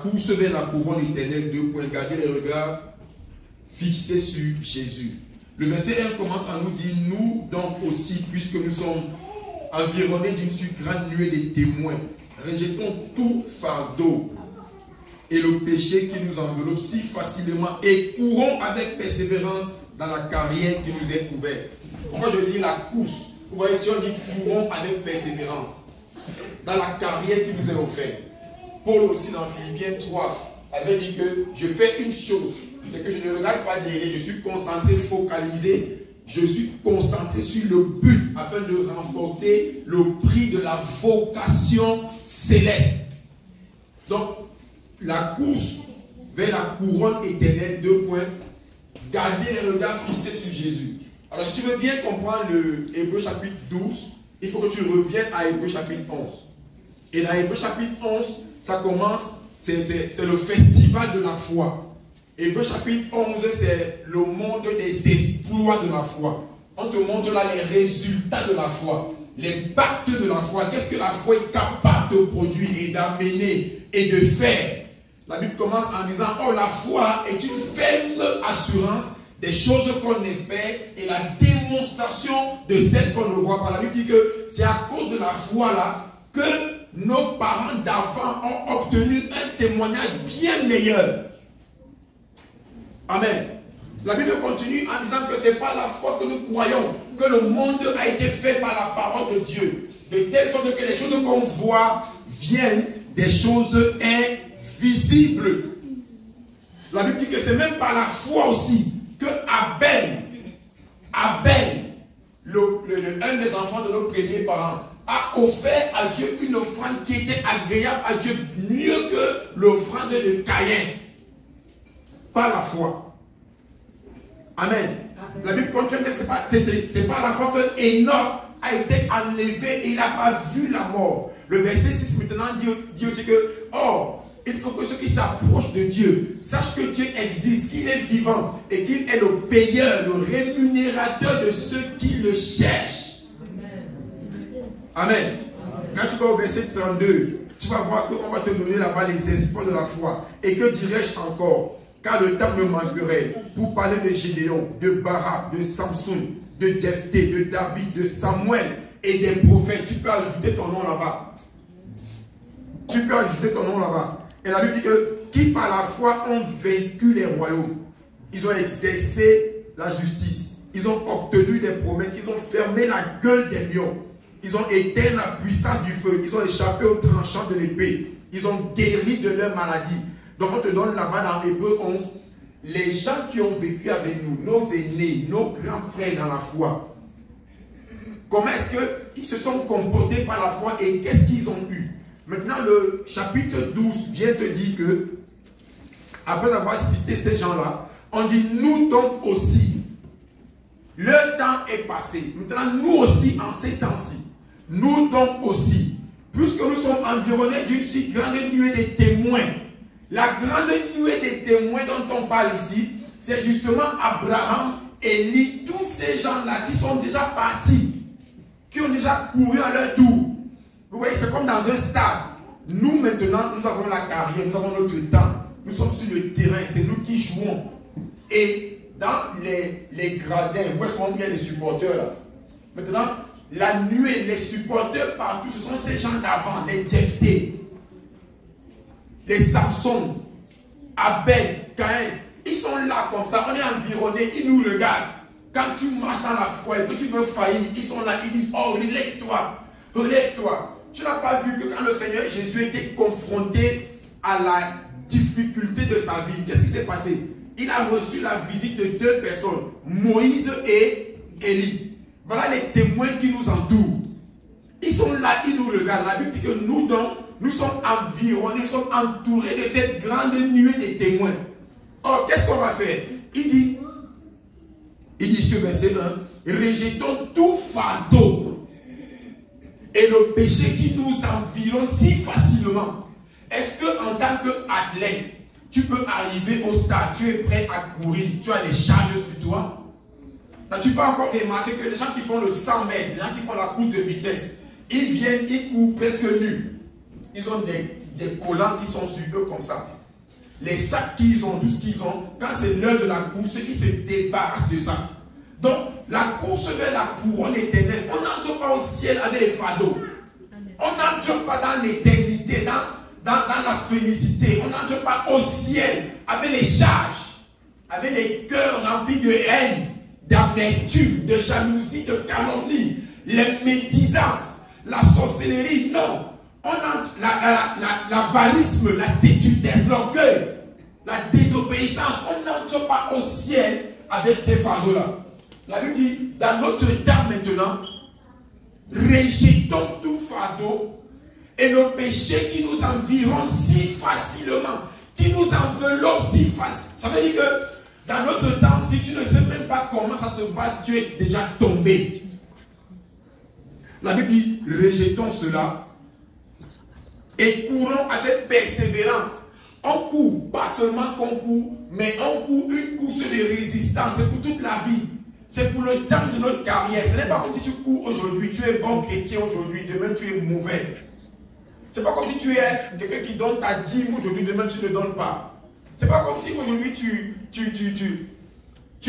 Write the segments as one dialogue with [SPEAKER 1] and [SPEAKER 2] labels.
[SPEAKER 1] Course vers la couronne éternelle, 2 points. Gardez les regards fixés sur Jésus. Le verset 1 commence à nous dire, nous donc aussi, puisque nous sommes environnés d'une si grande nuée de témoins, rejetons tout fardeau et le péché qui nous enveloppe si facilement et courons avec persévérance dans la carrière qui nous est ouverte. Pourquoi je dis la course? Vous voyez, si on dit courons avec persévérance dans la carrière qui nous est offerte. Paul aussi dans Philippiens 3 avait dit que je fais une chose, c'est que je ne regarde pas derrière, je suis concentré, focalisé, je suis concentré sur le but afin de remporter le prix de la vocation céleste. Donc, la course vers la couronne éternelle, 2 points, garder les regards fixés sur Jésus. Alors, si tu veux bien comprendre le Hébreux chapitre 12, il faut que tu reviennes à Hébreux chapitre 11. Et dans Hébreux chapitre 11, ça commence, c'est le festival de la foi. Hébreux chapitre 11, c'est le monde des exploits de la foi. On te montre là les résultats de la foi, l'impact de la foi. Qu'est-ce que la foi est capable de produire et d'amener et de faire? La Bible commence en disant, oh, la foi est une ferme assurance des choses qu'on espère et la démonstration de celles qu'on ne voit pas. La Bible dit que c'est à cause de la foi là que nos parents d'avant ont obtenu un témoignage bien meilleur. Amen. La Bible continue en disant que ce n'est pas la foi que nous croyons, que le monde a été fait par la parole de Dieu. De telle sorte que les choses qu'on voit viennent des choses invisibles. La Bible dit que c'est même par la foi aussi que Abel, un des enfants de nos premiers parents, a offert à Dieu une offrande qui était agréable à Dieu mieux que l'offrande de Caïn. Par la foi. Amen. La Bible continue que c'est par la foi que Enoch a été enlevé et il n'a pas vu la mort. Le verset 6 maintenant dit aussi que, oh, il faut que ceux qui s'approchent de Dieu sachent que Dieu existe, qu'il est vivant et qu'il est le payeur, le rémunérateur de ceux qui le cherchent. Amen. Quand tu vas au verset 32, tu vas voir qu'on va te donner là-bas les espoirs de la foi. Et que dirais-je encore? Car le temps me manquerait pour parler de Gédéon, de Barak, de Samson, de Jephthé, de David, de Samuel et des prophètes. Tu peux ajouter ton nom là-bas. Tu peux ajouter ton nom là-bas. Et la Bible dit que qui par la foi ont vaincu les royaumes. Ils ont exercé la justice. Ils ont obtenu des promesses. Ils ont fermé la gueule des lions. Ils ont éteint la puissance du feu. Ils ont échappé au tranchant de l'épée. Ils ont guéri de leur maladie. Donc on te donne là-bas dans Hébreux 11, les gens qui ont vécu avec nous, nos aînés, nos grands frères dans la foi, comment est-ce qu'ils se sont comportés par la foi et qu'est-ce qu'ils ont eu? Maintenant le chapitre 12 vient te dire que, après avoir cité ces gens-là, on dit nous donc aussi, le temps est passé. Maintenant nous aussi en ces temps-ci, nous donc aussi, puisque nous sommes environnés d'une si grande nuée de témoins. La grande nuée des témoins dont on parle ici, c'est justement Abraham, Élie, tous ces gens-là qui sont déjà partis, qui ont déjà couru à leur tour. Vous voyez, c'est comme dans un stade. Nous maintenant, nous avons la carrière, nous avons notre temps. Nous sommes sur le terrain, c'est nous qui jouons. Et dans les gradins, où est-ce qu'on dit les supporters là? Maintenant, la nuée, les supporters partout, ce sont ces gens d'avant, les Jephthé, les Samson, Abel, Caïn, ils sont là comme ça, on est environnés, ils nous regardent. Quand tu marches dans la foi et que tu veux faillir, ils sont là, ils disent, oh, relève-toi, relève-toi. Tu n'as pas vu que quand le Seigneur Jésus était confronté à la difficulté de sa vie, qu'est-ce qui s'est passé? Il a reçu la visite de 2 personnes, Moïse et Élie. Voilà les témoins qui nous entourent. Ils sont là, ils nous regardent. La Bible dit que nous donc, nous sommes environnés, nous sommes entourés de cette grande nuée de témoins. Or, qu'est-ce qu'on va faire? Il dit sur verset 1, rejetons tout fardeau et le péché qui nous environne si facilement. Est-ce que en tant qu'athlète, tu peux arriver au stade, tu es prêt à courir, tu as des charges sur toi? Là, tu peux encore remarquer que les gens qui font le 100 mètres, les gens qui font la course de vitesse, ils viennent, ils courent presque nus. Ils ont des collants qui sont sur eux comme ça. Les sacs qu'ils ont, tout ce qu'ils ont, quand c'est l'heure de la course, ils se débarrassent de ça. Donc, la course vers la couronne éternelle, on n'entre pas au ciel avec les fardeaux. On n'entre pas dans l'éternité, dans la félicité. On n'entre pas au ciel avec les charges, avec les cœurs remplis de haine, d'amertume, de jalousie, de calomnie, les médisances, la sorcellerie. Non. On entre l'avarisme, la tétudesse, l'orgueil, la désobéissance. On n'entre pas au ciel avec ces fardeaux-là. La Bible dit, dans notre temps maintenant, rejetons tout fardeau et le péché qui nous environne si facilement, qui nous enveloppe si facilement. Ça veut dire que dans notre temps, si tu ne sais même pas comment ça se passe, tu es déjà tombé. La Bible dit, rejetons cela et courons avec persévérance. On court, pas seulement qu'on court, mais on court une course de résistance. C'est pour toute la vie. C'est pour le temps de notre carrière. Ce n'est pas comme si tu cours aujourd'hui, tu es bon chrétien aujourd'hui, demain tu es mauvais. C'est pas comme si tu es quelqu'un qui donne ta dîme aujourd'hui, demain tu ne donnes pas. C'est pas comme si aujourd'hui tu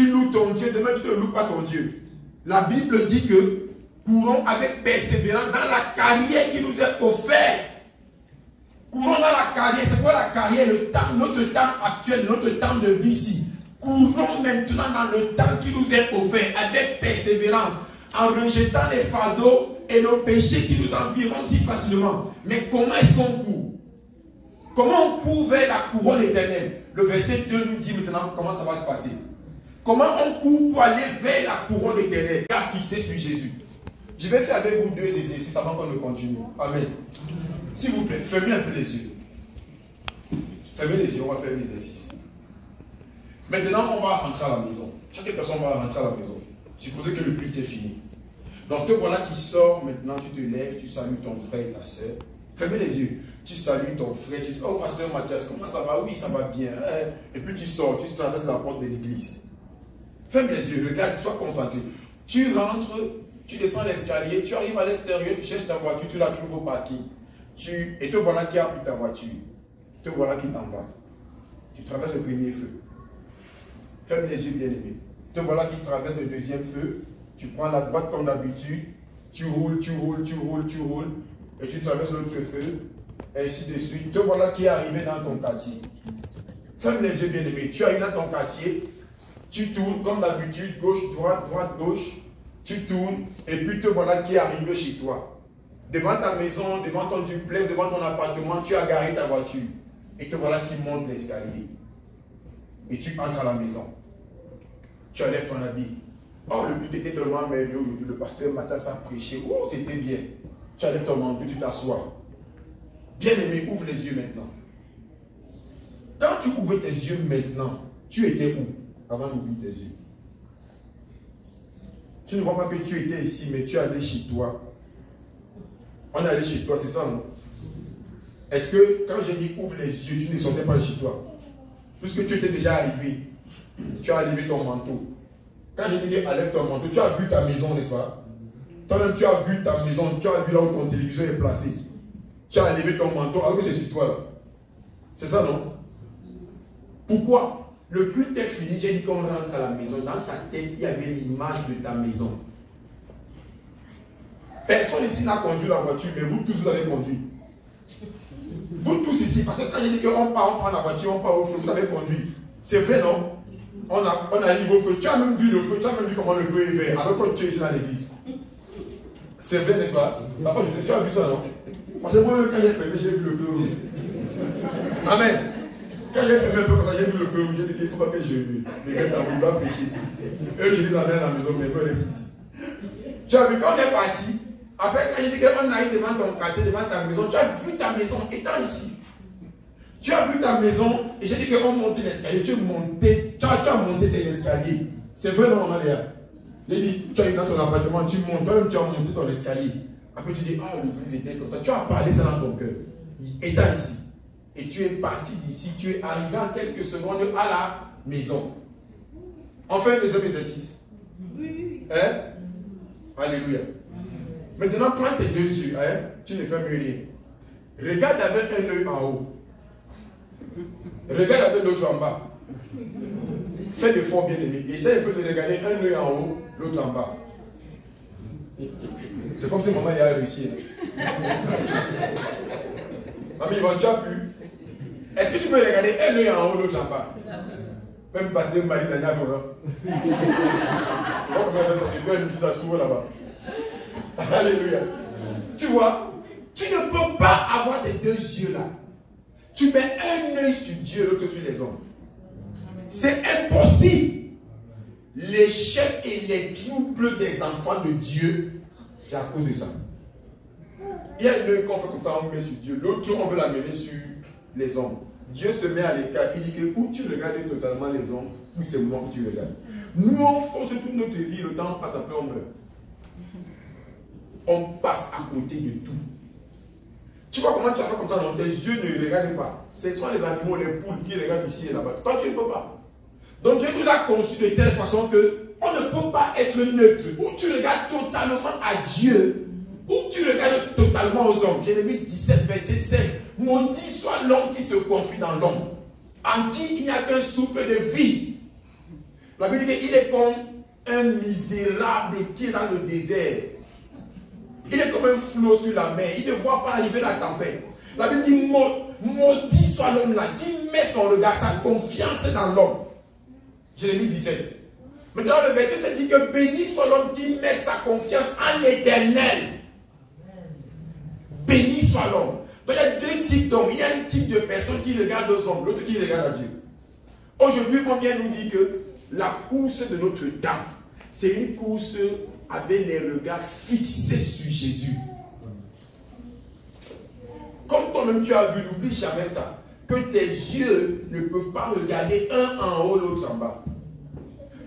[SPEAKER 1] loues ton Dieu, demain tu ne loues pas ton Dieu. La Bible dit que courons avec persévérance dans la carrière qui nous est offerte. Courons dans la carrière. C'est quoi la carrière? Le temps, notre temps actuel, notre temps de vie ici. Courons maintenant dans le temps qui nous est offert avec persévérance, en rejetant les fardeaux et nos péchés qui nous environnent si facilement. Mais comment est-ce qu'on court? Comment on court vers la couronne éternelle? Le verset 2 nous dit maintenant comment ça va se passer. Comment on court pour aller vers la couronne éternelle? À fixer sur Jésus. Je vais faire avec vous deux exercices avant qu'on ne continue. Amen. S'il vous plaît, fermez un peu les yeux. Fermez les yeux, on va faire l'exercice. Maintenant, on va rentrer à la maison. Chaque personne va rentrer à la maison. Supposez que le culte est fini. Donc, te voilà qui sort maintenant, tu te lèves, tu salues ton frère et ta soeur. Fermez les yeux. Tu salues ton frère, tu dis, oh, pasteur Mathias, comment ça va? Oui, ça va bien. Et puis tu sors, tu traverses la porte de l'église. Ferme les yeux, regarde, sois concentré. Tu rentres, tu descends l'escalier, tu arrives à l'extérieur, tu cherches ta voiture, tu la trouves au parking. Et te voilà qui a pris ta voiture. Te voilà qui t'en va. Tu traverses le premier feu. Ferme les yeux, bien aimé. Te voilà qui traverse le deuxième feu. Tu prends la droite comme d'habitude. Tu roules, et tu traverses l'autre feu. Ainsi de suite. Te voilà qui est arrivé dans ton quartier. Ferme les yeux, bien aimé. Tu arrives dans ton quartier. Tu tournes comme d'habitude, gauche, droite, gauche. Tu tournes et puis te voilà qui est arrivé chez toi. Devant ta maison, devant ton duplex, devant ton appartement, tu as garé ta voiture. Et te voilà qui monte l'escalier. Et tu entres à la maison. Tu enlèves ton habit. Oh, le but était tellement merveilleux aujourd'hui. Le pasteur Mathias a prêché. Oh, c'était bien. Tu enlèves ton manteau, tu t'assois. Bien aimé, ouvre les yeux maintenant. Quand tu ouvres tes yeux maintenant, tu étais où avant d'ouvrir tes yeux? Tu ne vois pas que tu étais ici, mais tu es allé chez toi. On est allé chez toi, c'est ça, non? Est-ce que quand j'ai dit ouvre les yeux, tu ne sortais pas de chez toi? Puisque tu étais déjà arrivé, tu as levé ton manteau. Quand j'ai dit enlève ton manteau, tu as vu ta maison, n'est-ce pas? Toi-même, tu as vu ta maison, tu as vu là où ton téléviseur est placé. Tu as levé ton manteau, alors que c'est sur toi là. C'est ça, non? Pourquoi? Le culte est fini, j'ai dit qu'on rentre à la maison. Dans ta tête, il y avait l'image de ta maison. Personne ici n'a conduit la voiture, mais vous tous, vous avez conduit. Vous tous ici, parce que quand j'ai dit qu'on part, on prend la voiture, on part au feu, vous avez conduit. C'est vrai, non? On arrive au feu. Tu as même vu le feu, tu as même vu comment le feu est vert, alors que tu es ici dans l'église. C'est vrai, n'est-ce pas? Papa, tu as vu ça, non? Parce que moi, quand j'ai fermé, j'ai vu le feu rouge. Amen. Quand j'ai fermé un peu comme ça, j'ai vu le feu rouge, j'ai dit qu'il ne faut pas que je me mette dans vouloir pécher ici. Eux, je les amène à la maison, mais moi, je reste ici. Tu as vu, quand on est parti, après, quand j'ai dit qu'on arrive devant ton quartier, devant ta maison, tu as vu ta maison étant ici. Tu as vu ta maison, et j'ai dit qu'on monte l'escalier, tu as monté tes escaliers. C'est vrai, non, Maria? J'ai dit, tu arrives dans ton appartement, tu montes, toi-même tu as monté ton escalier. Après, tu dis, ah, l'église était comme ça. Tu as parlé ça dans ton cœur. Étant ici. Et tu es parti d'ici, tu es arrivé en quelques secondes à la maison. On fait le deuxième exercice. Oui. Hein? Alléluia. Maintenant, prends tes deux yeux. Hein? Tu ne fais mieux rien. Regarde avec un œil en haut. Regarde avec l'autre en bas. Fais l'effort, bien aimé. Essaye un peu de regarder un œil en haut, l'autre en bas. C'est comme si maman y a réussi. Mamie, il va déjà plus. Est-ce que tu peux regarder un œil en haut, l'autre en bas? Même passer Marie Daniel Foran. Comment faire ça? Je fais une petite assouvre là-bas. Alléluia. Tu vois, tu ne peux pas avoir des deux yeux là. Tu mets un œil sur Dieu, l'autre sur les hommes. C'est impossible. L'échec et les troubles des enfants de Dieu, c'est à cause de ça. Il y a un œil qu'on fait comme ça, on met sur Dieu. L'autre, on veut l'amener sur les hommes. Dieu se met à l'écart. Il dit que où tu regardes totalement les hommes, ou c'est moi que tu regardes. Nous, on force toute notre vie, le temps passe, après on meurt. On passe à côté de tout. Tu vois comment tu as fait comme ça, dans tes yeux ne regardent pas. Ce sont les animaux, les poules qui regardent ici et là-bas. Toi, tu ne peux pas. Donc Dieu nous a conçus de telle façon que on ne peut pas être neutre. Ou tu regardes totalement à Dieu, ou tu regardes totalement aux hommes. Jérémie 17, verset 5. Maudit soit l'homme qui se confie dans l'homme, en qui il n'y a qu'un souffle de vie. La Bible dit qu'il est comme un misérable qui est dans le désert. Il est comme un flot sur la mer. Il ne voit pas arriver la tempête. La Bible dit maudit soit l'homme là qui met son regard, sa confiance dans l'homme. Jérémie 17. Maintenant le verset 7 dit que béni soit l'homme qui met sa confiance en l'Éternel. Béni soit l'homme. Donc il y a deux types d'hommes. Il y a un type de personne qui regarde aux hommes, l'autre qui regarde à Dieu. Aujourd'hui, on vient nous dire que la course de notre temps, c'est une course avec les regards fixés sur Jésus. Comme toi-même tu as vu, n'oublie jamais ça, que tes yeux ne peuvent pas regarder un en haut, l'autre en bas.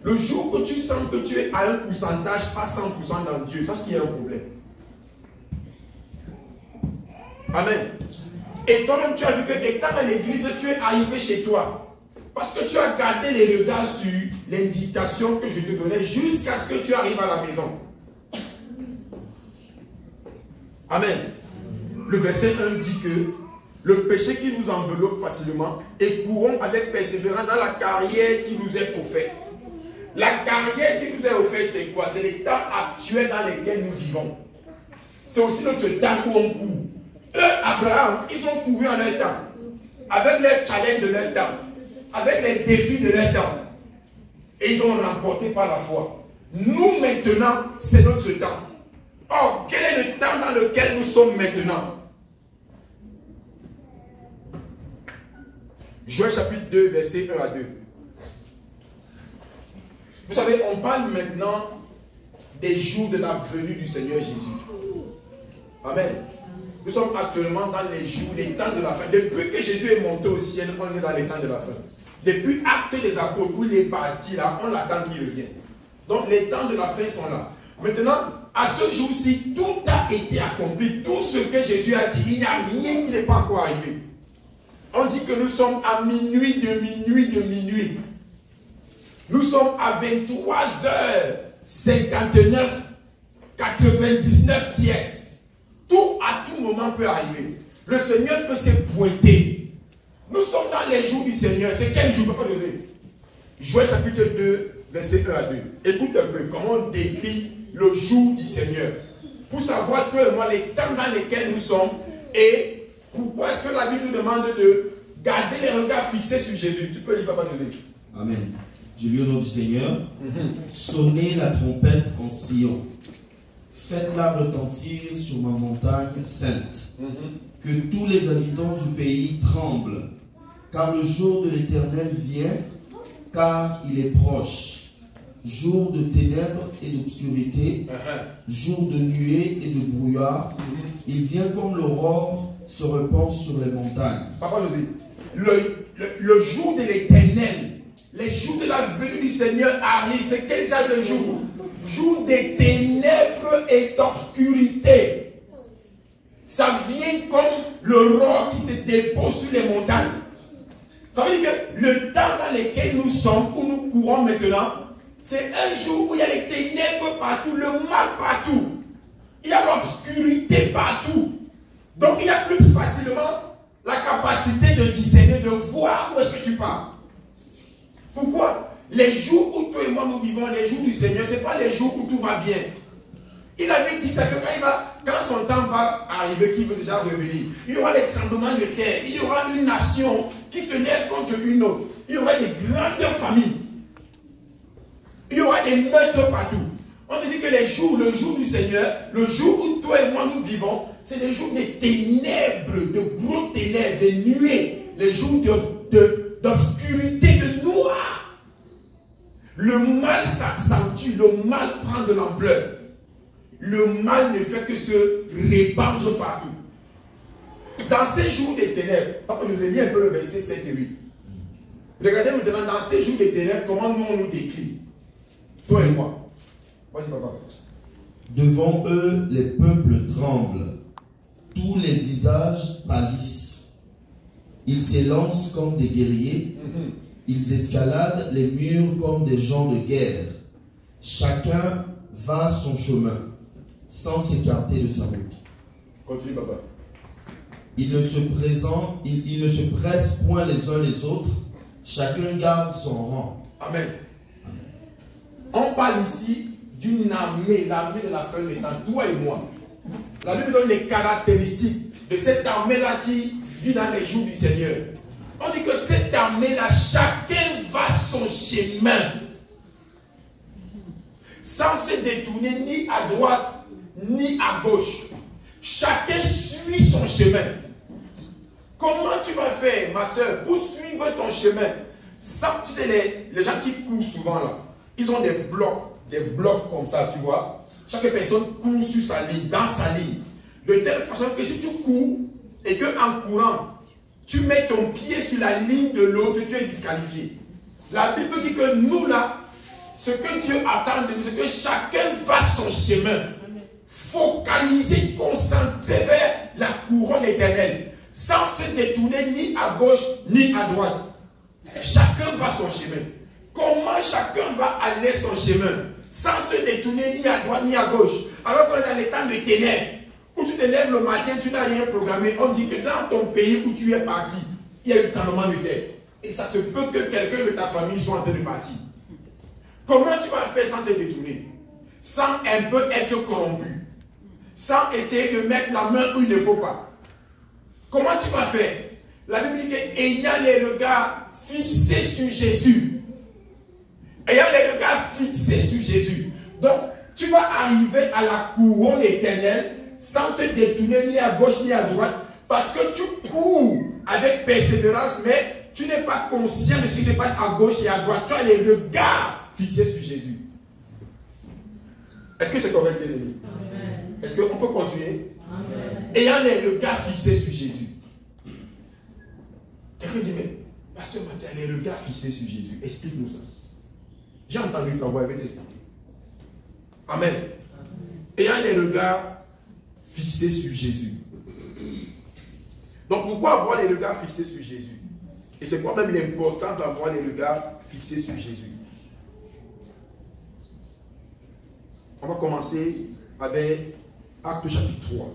[SPEAKER 1] Le jour que tu sens que tu es à un pourcentage, pas 100% dans Dieu, sache qu'il y a un problème. Amen. Et toi-même, tu as vu que étant dans l'église, tu es arrivé chez toi. Parce que tu as gardé les regards sur l'indication que je te donnais jusqu'à ce que tu arrives à la maison. Amen. Le verset 1 dit que le péché qui nous enveloppe facilement et courons avec persévérance dans la carrière qui nous est offerte. La carrière qui nous est offerte, c'est quoi? C'est les temps actuels dans lesquels nous vivons. C'est aussi notre temps où on court. Eux, Abraham, ils ont couru en leur temps, avec les challenges de leur temps, avec les défis de leur temps. Et ils ont remporté par la foi. Nous, maintenant, c'est notre temps. Or, quel est le temps dans lequel nous sommes maintenant? Joël chapitre 2, verset 1 à 2. Vous savez, on parle maintenant des jours de la venue du Seigneur Jésus. Amen. Nous sommes actuellement dans les jours, les temps de la fin. Depuis que Jésus est monté au ciel, on est dans les temps de la fin. Depuis Actes des Apôtres, où il est parti là, on attend qu'il revienne. Donc les temps de la fin sont là. Maintenant, à ce jour-ci, tout a été accompli. Tout ce que Jésus a dit, il n'y a rien qui n'est pas encore arrivé. On dit que nous sommes à minuit de minuit de minuit. Nous sommes à 23h59, 99 tiers. Tout à tout moment peut arriver. Le Seigneur peut se pointer. Nous sommes dans les jours du Seigneur. C'est quel jour? Papa lever. Joël chapitre 2, verset 1 à 2. Écoute un peu comment on décrit le jour du Seigneur. Pour savoir toi et moi les temps dans lesquels nous sommes et pourquoi est-ce que la Bible nous demande de garder les regards fixés sur Jésus. Tu peux lire, papa lever.
[SPEAKER 2] Amen. Je lis au nom du Seigneur. Sonnez la trompette en Sion. Faites-la retentir sur ma montagne sainte. Que tous les habitants du pays tremblent. Car le jour de l'Éternel vient, car il est proche. Jour de ténèbres et d'obscurité, jour de nuée et de brouillard. Il vient comme l'aurore se répand sur les montagnes.
[SPEAKER 1] Papa, je dis, le jour de l'Éternel, les jours de la venue du Seigneur arrivent. C'est quel genre de jour? Jour des ténèbres et d'obscurité. Ça vient comme l'aurore qui se dépose sur les montagnes. Ça veut dire que le temps dans lequel nous sommes, où nous courons maintenant, c'est un jour où il y a les ténèbres partout, le mal partout. Il y a l'obscurité partout. Donc il y a plus facilement la capacité de discerner, de voir où est-ce que tu pars. Pourquoi? Les jours où toi et moi nous vivons, les jours du Seigneur, ce n'est pas les jours où tout va bien. Il avait dit ça que quand son temps va arriver, qu'il veut déjà revenir, il y aura les tremblements de terre, il y aura une nation qui se lève contre une autre, il y aura des grandes familles, il y aura des meurtres partout. On te dit que le jour du Seigneur, le jour où toi et moi nous vivons, c'est des jours de ténèbres, de gros ténèbres, de nuées, les jours d'obscurité, de noir. Le mal s'accentue, le mal prend de l'ampleur. Le mal ne fait que se répandre partout. Dans ces jours des ténèbres, je vous ai dit un peu le verset 7 et 8. Regardez maintenant, dans ces jours des ténèbres, comment nous on nous décrit. Toi et moi. Vas-y, papa.
[SPEAKER 2] Devant eux, les peuples tremblent. Tous les visages pâlissent. Ils s'élancent comme des guerriers. Ils escaladent les murs comme des gens de guerre. Chacun va son chemin, sans s'écarter de sa route.
[SPEAKER 1] Continue, papa.
[SPEAKER 2] Ils ne se pressent point les uns les autres. Chacun garde son rang.
[SPEAKER 1] Amen. On parle ici d'une armée, l'armée de la fin des temps, toi et moi. La Bible donne les caractéristiques de cette armée-là qui vit dans les jours du Seigneur. On dit que cette armée-là, chacun va son chemin, sans se détourner ni à droite, ni à gauche. Chacun suit son chemin. Comment tu vas faire, ma soeur, pour suivre ton chemin? Sans, tu sais, les gens qui courent souvent là, ils ont des blocs comme ça, tu vois. Chaque personne court sur sa ligne, dans sa ligne. De telle façon que si tu cours et qu'en courant, tu mets ton pied sur la ligne de l'autre, tu es disqualifié. La Bible dit que nous là, ce que Dieu attend de nous, c'est que chacun va son chemin. Focalisé, concentré vers la couronne éternelle. Sans se détourner ni à gauche ni à droite. Chacun va son chemin. Comment chacun va aller son chemin? Sans se détourner ni à droite ni à gauche. Alors qu'on est dans les temps de ténèbres, où tu te lèves le matin, tu n'as rien programmé. On dit que dans ton pays où tu es parti, il y a eu un tremblement de terre. Et ça se peut que quelqu'un de ta famille soit en train de partir. Comment tu vas faire sans te détourner? Sans un peu être corrompu. Sans essayer de mettre la main où il ne faut pas. Comment tu vas faire? La Bible dit qu'ayant les regards fixés sur Jésus. Ayant les regards fixés sur Jésus. Donc, tu vas arriver à la couronne éternelle sans te détourner ni à gauche ni à droite. Parce que tu cours avec persévérance, mais tu n'es pas conscient de ce qui se passe à gauche et à droite. Tu as les regards fixés sur Jésus. Est-ce que c'est correct, bien aimé? Est-ce qu'on peut continuer? Amen. Ayant les regards fixés sur Jésus. Quelqu'un dit, mais pasteur Mathieu, les regards fixés sur Jésus. Explique-nous ça. J'ai entendu quand vous avez expliqué. Amen. Ayant les regards fixés sur Jésus. Donc pourquoi avoir les regards fixés sur Jésus? Et c'est quoi même l'importance d'avoir les regards fixés sur Jésus? On va commencer avec Acte chapitre 3.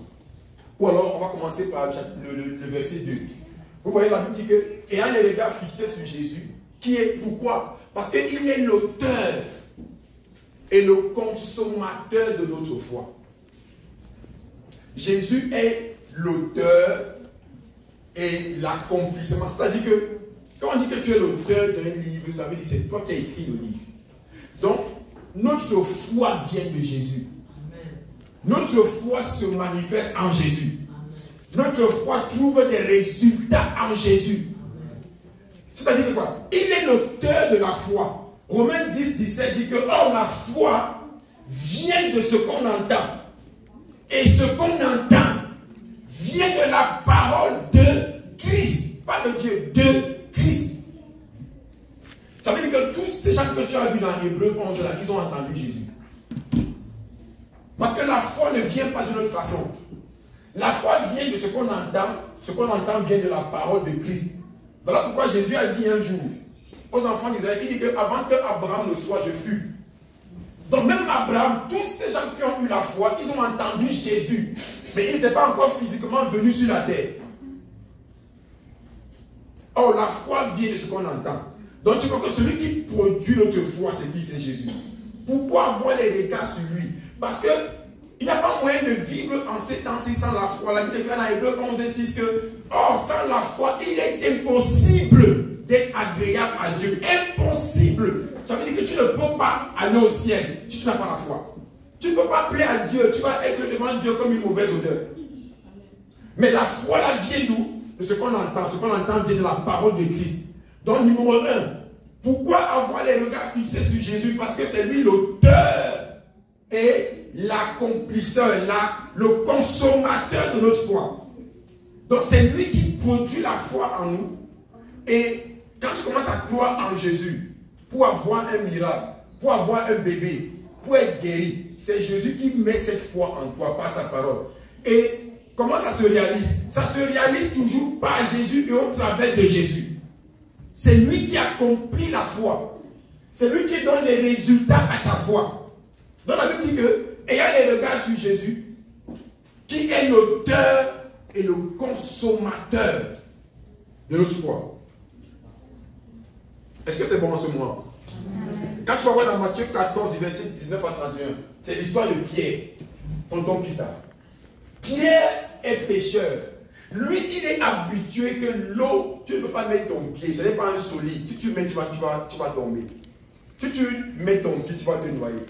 [SPEAKER 1] Ou alors on va commencer par le verset 2. Vous voyez la Bible dit que, ayant les regards fixés sur Jésus, qui est pourquoi? Parce qu'il est l'auteur et le consommateur de notre foi. Jésus est l'auteur et l'accomplissement. C'est-à-dire que, quand on dit que tu es l'auteur d'un livre, ça veut dire que c'est toi qui as écrit le livre. Donc, notre foi vient de Jésus. Notre foi se manifeste en Jésus. Notre foi trouve des résultats en Jésus. C'est-à-dire que quoi? Il est l'auteur de la foi. Romains 10, 17 dit que or la foi vient de ce qu'on entend. Et ce qu'on entend vient de la parole de Christ. Pas de Dieu, de Christ. Ça veut dire que tous ces gens que tu as vus dans Hébreux 11, là, ils ont entendu Jésus. Parce que la foi ne vient pas d'une autre façon. La foi vient de ce qu'on entend. Ce qu'on entend vient de la parole de Christ. Voilà pourquoi Jésus a dit un jour aux enfants d'Israël, il dit qu'avant que Abraham ne soit, je fus. Donc même Abraham, tous ces gens qui ont eu la foi, ils ont entendu Jésus. Mais il n'était pas encore physiquement venu sur la terre. Or, la foi vient de ce qu'on entend. Donc, tu vois que celui qui produit notre foi, c'est qui? C'est Jésus. Pourquoi avoir les regards sur lui? Parce que il n'y a pas moyen de vivre en ces temps-ci sans la foi. La Bible déclare dans Hébreux 11:6 que, or, sans la foi, il est impossible d'être agréable à Dieu. Impossible. Ça veut dire que tu ne peux pas aller au ciel si tu n'as pas la foi. Tu ne peux pas plaire à Dieu. Tu vas être devant Dieu comme une mauvaise odeur. Mais la foi, là, vient d'où? De ce qu'on entend. Ce qu'on entend vient de la parole de Christ. Donc, numéro 1, pourquoi avoir les regards fixés sur Jésus? Parce que c'est lui l'auteur et l'accomplisseur, le consommateur de notre foi. Donc, c'est lui qui produit la foi en nous. Et quand tu commences à croire en Jésus, pour avoir un miracle, pour avoir un bébé, pour être guéri, c'est Jésus qui met cette foi en toi par sa parole. Et comment ça se réalise? Ça se réalise toujours par Jésus et au travers de Jésus. C'est lui qui accomplit la foi. C'est lui qui donne les résultats à ta foi. Donc la Bible dit que, ayant les regards sur Jésus, qui est l'auteur et le consommateur de notre foi. Est-ce que c'est bon en ce moment? Quand tu vas voir dans Matthieu 14, verset 19 à 31, c'est l'histoire de Pierre, tonton Peter. Pierre est pécheur. Lui, il est habitué que l'eau, tu ne peux pas mettre ton pied, ce n'est pas un solide. Si tu mets, tu vas tomber. Si tu mets ton pied, tu vas te noyer.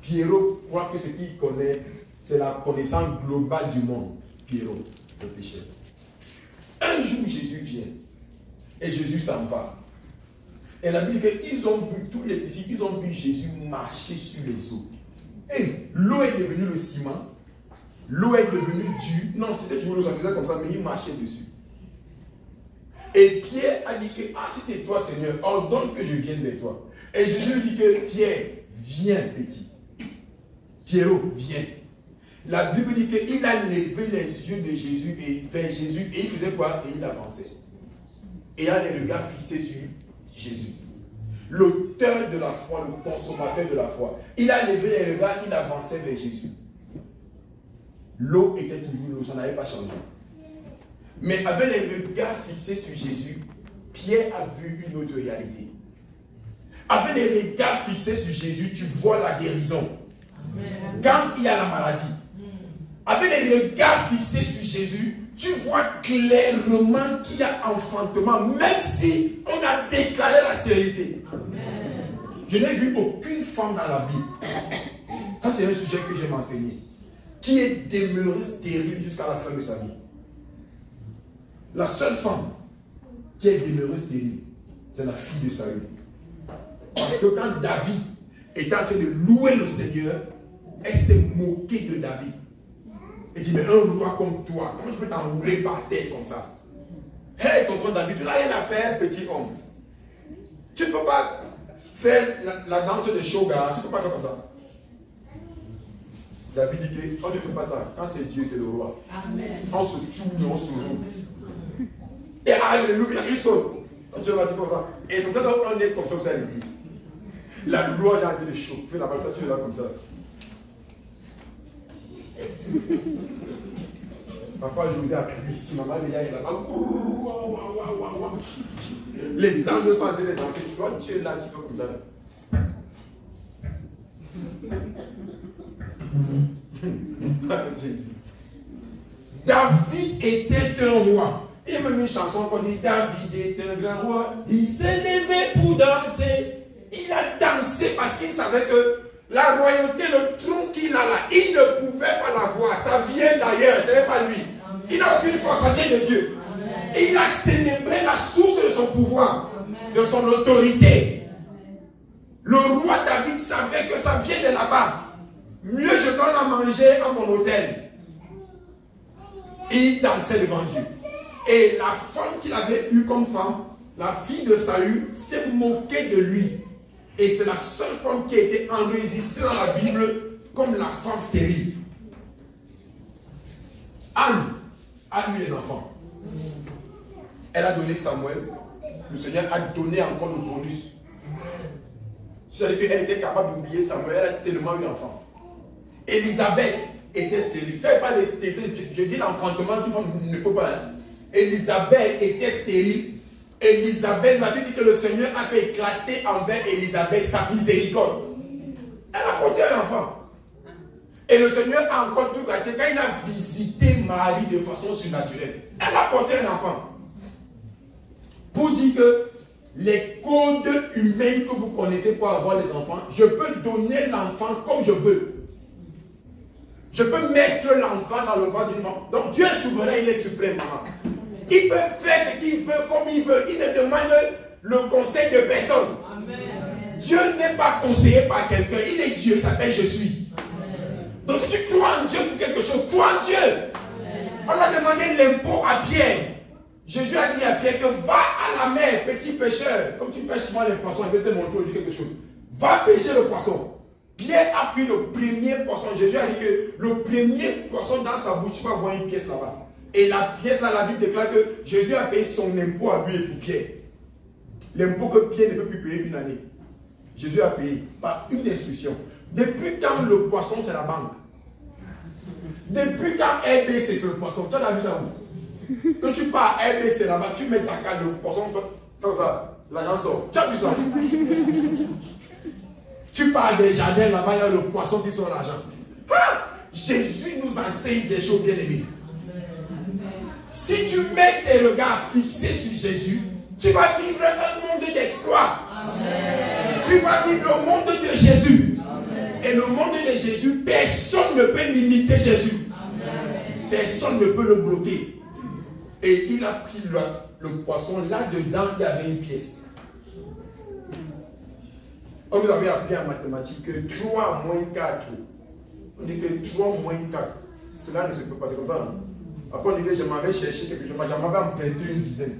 [SPEAKER 1] Pierrot croit que ce qu'il connaît, c'est la connaissance globale du monde. Pierrot, le pécheur. Un jour, Jésus vient. Et Jésus s'en va. Et la Bible dit qu'ils ont vu, tous les disciples, ils ont vu Jésus marcher sur les eaux. Et l'eau est devenue le ciment. L'eau est devenue dure. Non, c'était toujours l'eau, ça faisait comme ça, mais il marchait dessus. Et Pierre a dit que, ah, si c'est toi, Seigneur, ordonne que je vienne vers toi. Et Jésus lui dit que, Pierre, viens, petit. Pierrot, viens. La Bible dit qu'il a levé les yeux de Jésus et vers Jésus, et il faisait quoi? Et il avançait. Et il a les regards fixés sur Jésus. L'auteur de la foi, le consommateur de la foi. Il a levé les regards, il avançait vers Jésus. L'eau était toujours l'eau, ça n'avait pas changé. Mais avec les regards fixés sur Jésus, Pierre a vu une autre réalité. Avec les regards fixés sur Jésus, tu vois la guérison. Amen. Quand il y a la maladie. Avec les regards fixés sur Jésus, tu vois clairement qu'il y a enfantement, même si on a déclaré la stérilité. Amen. Je n'ai vu aucune femme dans la Bible. Ça, c'est un sujet que j'ai enseigné. Qui est demeurée stérile jusqu'à la fin de sa vie. La seule femme qui est demeurée stérile, c'est la fille de Saül. Parce que quand David était en train de louer le Seigneur, elle s'est moquée de David. Elle dit, mais un roi comme toi, comment tu peux t'enrouler par terre comme ça? Hey, tonton David, tu n'as rien à faire, petit homme. Tu ne peux pas faire la danse de Shoga, tu ne peux pas faire comme ça. David dit qu'on ne fait pas ça. Quand c'est Dieu, c'est le roi. Amen. On se tourne, on se roule. Et alléluia, il saute. Dieu va dire comme ça. Et c'est peut-être qu'on est comme ça à l'église. La loi a été chauffée, la bataille est là comme ça. Papa José a pris ici, maman Léa est là-bas. Les anges sont en train de danser. Tu vois, tu es là, tu fais comme ça. Jésus. David était un roi. Il y a même une chanson qu'on dit David est un grand roi. Il s'est levé pour danser. Il a dansé parce qu'il savait que la royauté, le trône qu'il a là, il ne pouvait pas l'avoir. Ça vient d'ailleurs, ce n'est pas lui. Amen. Il n'a aucune force, ça vient de Dieu. Amen. Et il a célébré la source de son pouvoir, amen, de son autorité. Amen. Le roi David savait que ça vient de là-bas. Mieux je donne à manger à mon hôtel. Il dansait devant Dieu. Et la femme qu'il avait eue comme femme, la fille de Saül, s'est moquée de lui. Et c'est la seule femme qui a été enregistrée dans la Bible comme la femme stérile. Anne a eu les enfants. Elle a donné Samuel. Le Seigneur a donné encore le bonus. C'est-à-dire qu'elle était capable d'oublier Samuel. Elle a tellement eu d'enfants. Élisabeth était stérile. Quand je parle de stérilité, je dis l'enfantement, tout le monde ne peut pas. Hein. Élisabeth était stérile. Élisabeth, la Bible dit que le Seigneur a fait éclater envers Élisabeth sa miséricorde. Elle a porté un enfant. Et le Seigneur a encore tout gâté quand il a visité Marie de façon surnaturelle. Elle a porté un enfant. Pour dire que les codes humains que vous connaissez pour avoir les enfants, je peux donner l'enfant comme je veux. Je peux mettre l'enfant dans le ventre d'une femme. Donc Dieu est souverain, il est suprême, maman. Il peut faire ce qu'il veut comme il veut. Il ne demande le conseil de personne. Amen. Dieu n'est pas conseillé par quelqu'un. Il est Dieu, il s'appelle je suis. Amen. Donc si tu crois en Dieu pour quelque chose, crois en Dieu. Amen. On a demandé l'impôt à Pierre. Jésus a dit à Pierre que va à la mer, petit pêcheur. Comme tu pêches souvent les poissons, il veut te montrer ou dire quelque chose. Va pêcher le poisson. Pierre a pris le premier poisson. Jésus a dit que le premier poisson dans sa bouche, tu vas voir une pièce là-bas. Et la pièce là, la Bible déclare que Jésus a payé son impôt à lui et pour Pierre. L'impôt que Pierre ne peut plus payer une année. Jésus a payé par une instruction. Depuis quand le poisson c'est la banque? Depuis quand RBC c'est le poisson? Tu as vu ça où? Quand tu pars à RBC là-bas, tu mets ta carte, le poisson fait l'argent sort. Tu as vu ça? Tu pars des jardins là-bas, il y a le poisson qui sort l'argent. Ah! Jésus nous enseigne des choses bien aimées. Si tu mets tes regards fixés sur Jésus, tu vas vivre un monde d'exploit. Tu vas vivre le monde de Jésus. Amen. Et le monde de Jésus, personne ne peut limiter Jésus. Amen. Personne ne peut le bloquer. Et il a pris le poisson, là-dedans, il y avait une pièce. On nous avait appris en mathématiques que 3 moins 4. On dit que 3 moins 4. Cela ne se peut pas, c'est comme ça. Non? Après, on dit que je m'avais cherché quelque chose, je m'avais emprunté une dizaine.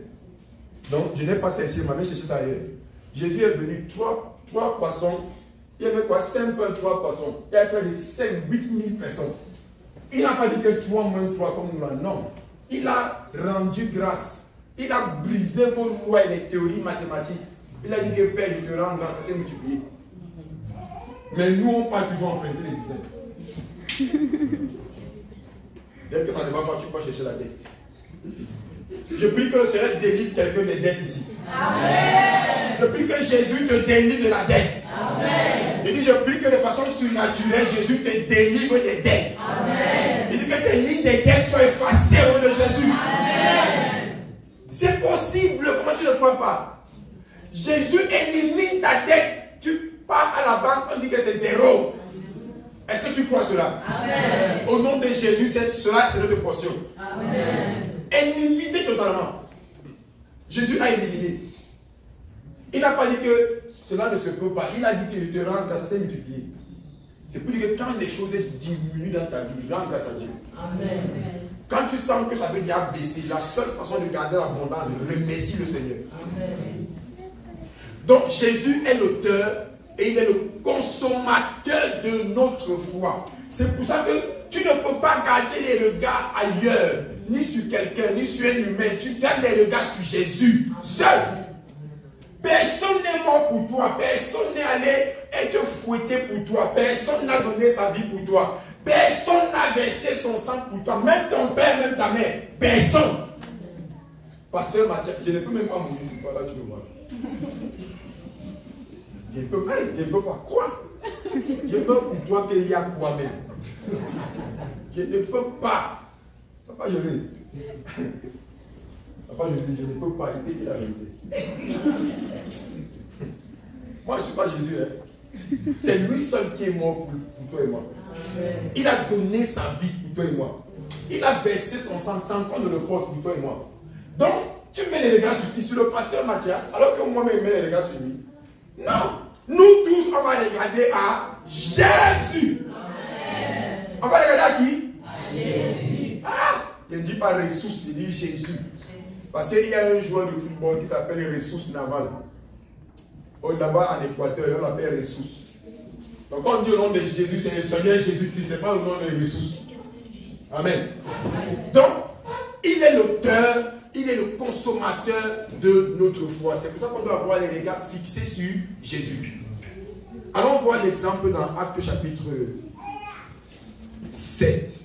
[SPEAKER 1] Donc, je n'ai pas cessé, je m'avais cherché ça ailleurs. Jésus est venu, 3 poissons. Il y avait quoi? 5 pains, 3 poissons. Il y avait près de 8 000 personnes. Il n'a pas dit que 3 moins 3 comme nous là. Non. Il a rendu grâce. Il a brisé vos lois et les théories mathématiques. Il a dit que Père, je te rends grâce, ça s'est multiplié. Mais nous, on parle toujours emprunter les dizaines. Dès que ça ne va pas, tu peux chercher la dette. Je prie que le Seigneur délivre quelqu'un des dettes ici. Amen. Je prie que Jésus te délivre de la dette. Amen. Je prie que de façon surnaturelle, Jésus te délivre des dettes. Amen. Je dis que tes lignes des dettes soient effacées au nom de Jésus. Amen. C'est possible, comment tu ne crois pas? Jésus élimine ta dette. Tu pars à la banque, on dit que c'est 0. Est-ce que tu crois cela? Amen. Au nom de Jésus, cela c'est notre portion. Amen. Éliminé totalement. Jésus a éliminé. Il n'a pas dit que cela ne se peut pas. Il a dit qu'il te rend grâce, ça s'est multiplié. C'est pour dire que quand les choses diminuent dans ta vie, rends grâce à Dieu. Amen. Quand tu sens que ça veut dire baisser, la seule façon de garder l'abondance, remercie le Seigneur. Amen. Donc Jésus est l'auteur et il est le consommateur de notre foi. C'est pour ça que tu ne peux pas garder les regards ailleurs, ni sur quelqu'un, ni sur un humain. Tu gardes les regards sur Jésus, seul. Personne n'est mort pour toi. Personne n'est allé être fouetté pour toi. Personne n'a donné sa vie pour toi. Personne n'a versé son sang pour toi. Même ton père, même ta mère. Personne. Pasteur Mathieu, je ne peux même pas mourir. Voilà, tu le vois. Je ne peux pas. Quoi? Je meurs pour toi qu'il y a quoi même. Je ne peux pas. Papa, je vais. Papa, je ne peux pas. Il dit la vérité. Moi, je ne suis pas Jésus. Hein. C'est lui seul qui est mort pour toi et moi. Amen. Il a donné sa vie pour toi et moi. Il a versé son sang sans qu'on ne le force pour toi et moi. Donc, tu mets les regards sur qui? Sur le pasteur Mathias, alors que moi-même, je mets les regards sur lui. Non. Nous tous, on va regarder à Jésus. Amen. On va regarder à qui? À Jésus. Ah, il ne dit pas ressources, il dit Jésus. Parce qu'il y a un joueur de football qui s'appelle Ressources Naval. Là-bas en Équateur, on l'appelle Ressources. Donc quand on dit au nom de Jésus, c'est le Seigneur Jésus-Christ, ce n'est pas au nom des ressources. Amen. Donc, il est l'auteur, il est le consommateur de notre foi. C'est pour ça qu'on doit avoir les regards fixés sur Jésus. Allons voir l'exemple dans Actes chapitre 7.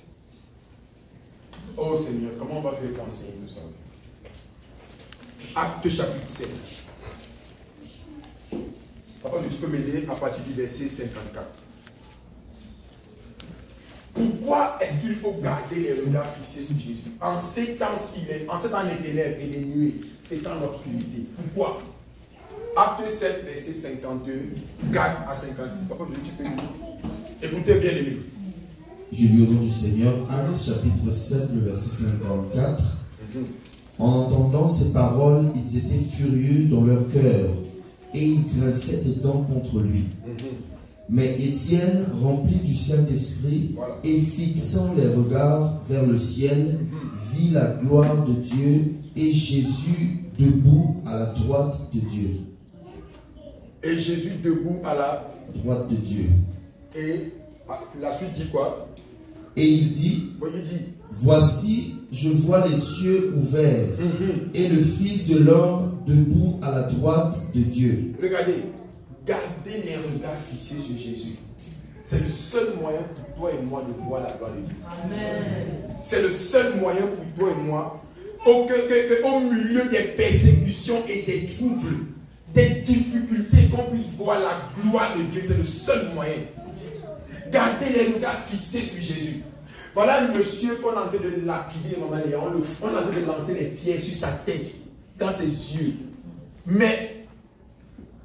[SPEAKER 1] Oh Seigneur, comment on va faire pour enseigner tout ça? Acte chapitre 7. Papa, tu peux m'aider à partir du verset 54. Pourquoi est-ce qu'il faut garder les regards fixés sur Jésus? En ces temps-ci, en ces temps des ténèbres et des nuées, ces temps d'obscurité. Pourquoi? Acte 7, verset 52, 4 à 56. Papa, tu peux lire. Écoutez bien les livres.
[SPEAKER 2] Je lis au nom du Seigneur, Acte chapitre 7, le verset 54. En entendant ces paroles, ils étaient furieux dans leur cœur et ils grinçaient des dents contre lui. Mais Étienne, rempli du Saint-Esprit et fixant les regards vers le ciel, vit la gloire de Dieu et Jésus debout à la droite de Dieu.
[SPEAKER 1] Et Jésus debout à la
[SPEAKER 2] droite de Dieu.
[SPEAKER 1] Et la suite dit quoi?
[SPEAKER 2] Et il dit, voici, je vois les cieux ouverts et le Fils de l'homme debout à la droite de Dieu.
[SPEAKER 1] Regardez, gardez les regards fixés sur Jésus. C'est le seul moyen pour toi et moi de voir la gloire de Dieu. Amen. C'est le seul moyen pour toi et moi, au milieu des persécutions et des troubles, des difficultés, qu'on puisse voir la gloire de Dieu. C'est le seul moyen. Gardez les regards fixés sur Jésus. Voilà un monsieur qu'on est en train de lapider, maman Léa. On est en train de lancer les pierres sur sa tête, dans ses yeux. Mais,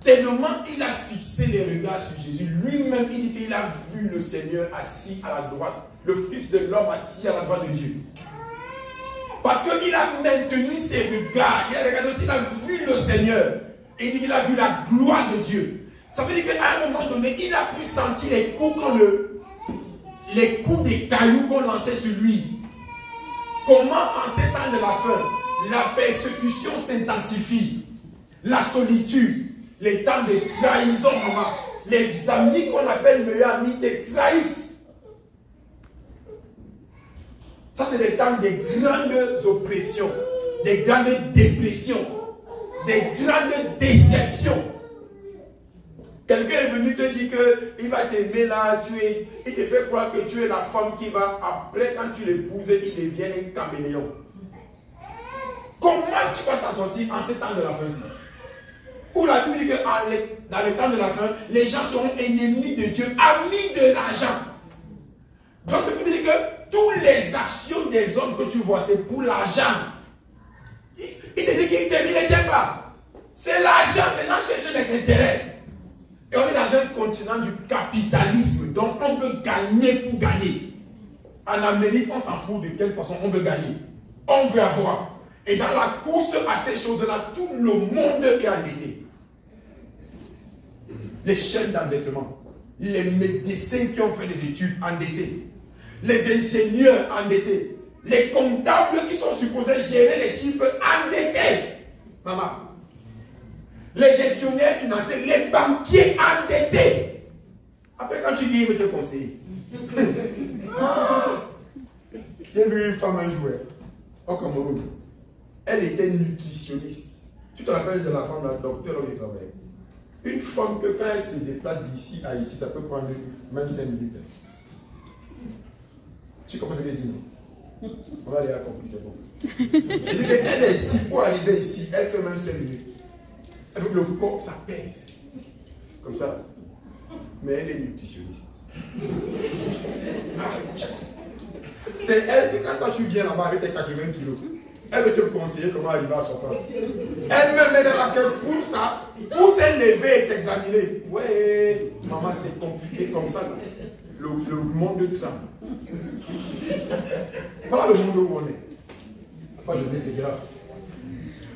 [SPEAKER 1] tellement il a fixé les regards sur Jésus, lui-même, il dit qu'il a vu le Seigneur assis à la droite, le Fils de l'homme assis à la droite de Dieu. Parce qu'il a maintenu ses regards. Il a regardé aussi, il a vu le Seigneur. Et il dit qu'il a vu la gloire de Dieu. Ça veut dire qu'à un moment donné, il a pu sentir les coups les coups des cailloux qu'on lançait sur lui. Comment en ces temps de la fin, la persécution s'intensifie, la solitude, les temps de trahison, maman, les amis qu'on appelle meilleurs amis te trahissent. Ça, c'est des temps de grandes oppressions, des grandes dépressions, des grandes déceptions. Quelqu'un est venu te dire qu'il va t'aimer là, il te fait croire que tu es la femme qui va, après quand tu l'épouses, il devient un caméléon. Comment tu vas t'en sortir en ces temps de la fin? Où la Bible dit que dans les temps de la fin, les gens seront ennemis de Dieu, amis de l'argent. Donc ça veut dire que toutes les actions des hommes que tu vois, c'est pour l'argent. Il te dit qu'il t'aime, il ne t'aime pas. C'est l'argent, les gens cherchent les intérêts. Et on est dans un continent du capitalisme. Donc on veut gagner pour gagner. En Amérique, on s'en fout de quelle façon on veut gagner. On veut avoir. Et dans la course à ces choses-là, tout le monde est endetté. Les chaînes d'endettement. Les médecins qui ont fait des études endettés. Les ingénieurs endettés. Les comptables qui sont supposés gérer les chiffres endettés. Maman. Les gestionnaires financiers, les banquiers endettés. Après, quand tu dis, il veut te conseiller. J'ai vu une femme un jour au Cameroun. Elle était nutritionniste. Tu te rappelles de la femme, la docteur où j'ai travaillé? Une femme que quand elle se déplace d'ici à ici, ça peut prendre même 5 minutes. Tu comprends ce que je dis, non? On va aller à compris, c'est bon. Elle dit qu'elle est ici, pour arriver ici, elle fait même 5 minutes. Avec le corps, ça pèse. Comme ça. Mais elle est nutritionniste. C'est elle que quand toi tu viens là-bas avec tes 80 kilos, elle veut te conseiller comment arriver à 60. Elle-même, elle est là pour ça, pour s'élever et t'examiner. Ouais, maman, c'est compliqué comme ça. Là. Le monde tremble. Voilà le monde où on est. Pas je dis c'est grave.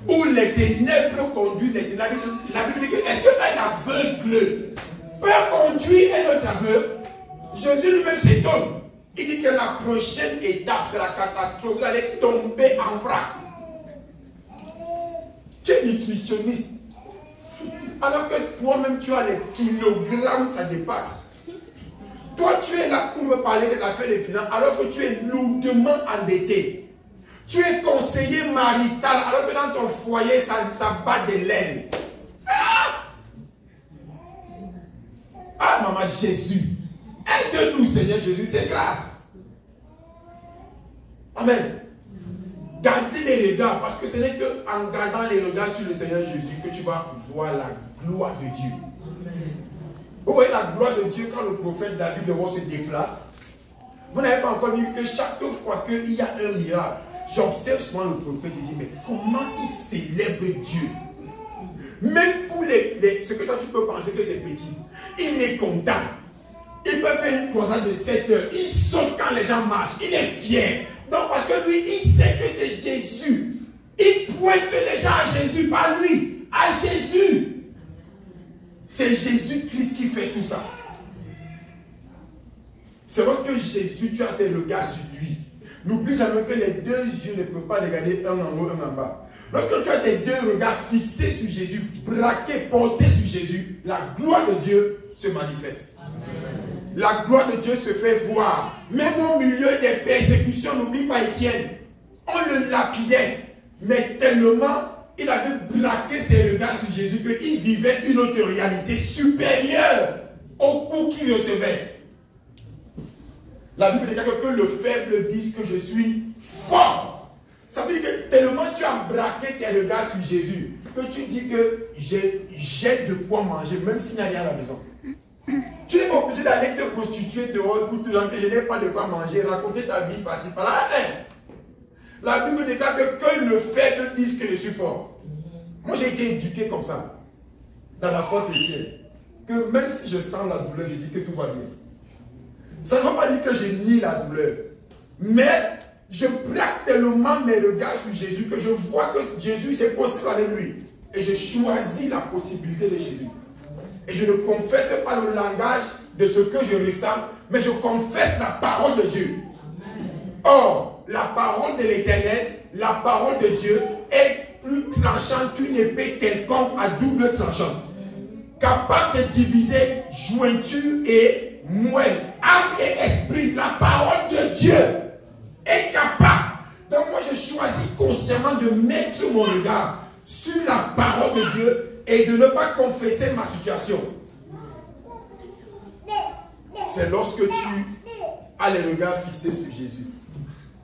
[SPEAKER 1] Où les ténèbres conduisent les ténèbres. La Bible dit que est-ce qu'un aveugle peut conduire un autre aveugle? Jésus lui-même s'étonne. Il dit que la prochaine étape, c'est la catastrophe. Vous allez tomber en vrac. Tu es nutritionniste. Alors que toi-même, tu as les kilogrammes, ça dépasse. Toi, tu es là pour me parler des affaires des finances, alors que tu es lourdement endetté. Tu es conseiller marital alors que dans ton foyer, ça bat des laines. Ah, maman, Jésus. Aide-nous, Seigneur Jésus, c'est grave. Amen. Gardez les regards, parce que ce n'est qu'en gardant les regards sur le Seigneur Jésus que tu vas voir la gloire de Dieu. Vous voyez la gloire de Dieu quand le prophète David le roi se déplace. Vous n'avez pas encore vu que chaque fois qu'il y a un miracle, j'observe souvent le prophète et je dis, mais comment il célèbre Dieu? Même pour ce que toi tu peux penser que c'est petit, il est content. Il peut faire une croisade de 7 heures. Il saute quand les gens marchent. Il est fier. Donc parce que lui, il sait que c'est Jésus. Il pointe les gens à Jésus, pas lui. À Jésus. C'est Jésus-Christ qui fait tout ça. C'est lorsque Jésus, tu as tes regards sur lui. N'oublie jamais que les deux yeux ne peuvent pas regarder un en haut, un en bas. Lorsque tu as tes deux regards fixés sur Jésus, braqués, portés sur Jésus, la gloire de Dieu se manifeste. Amen. La gloire de Dieu se fait voir. Même au milieu des persécutions, n'oublie pas Étienne. On le lapidait. Mais tellement il avait braqué ses regards sur Jésus qu'il vivait une autre réalité supérieure au coup qu'il recevait. La Bible déclare que le faible dise que je suis fort. Ça veut dire que tellement tu as braqué tes regards sur Jésus que tu dis que j'ai de quoi manger même s'il n'y a rien à la maison. Tu n'es pas obligé d'aller te prostituer dehors pour te dire que je n'ai pas de quoi manger, raconter ta vie par-ci par-là. La Bible déclare que le faible dise que je suis fort. Moi j'ai été éduqué comme ça, dans la foi chrétienne, que même si je sens la douleur, je dis que tout va bien. Ça ne veut pas dire que je nie la douleur, mais je braque tellement mes regards sur Jésus que je vois que Jésus c'est possible avec lui. Et je choisis la possibilité de Jésus. Et je ne confesse pas le langage de ce que je ressens, mais je confesse la parole de Dieu. Or, la parole de l'Éternel, la parole de Dieu est plus tranchante qu'une épée quelconque à double tranchant. Capable de diviser jointure et moelle, âme et esprit. La parole de Dieu est capable. Donc moi je choisis consciemment de mettre mon regard sur la parole de Dieu et de ne pas confesser ma situation. C'est lorsque tu as les regards fixés sur Jésus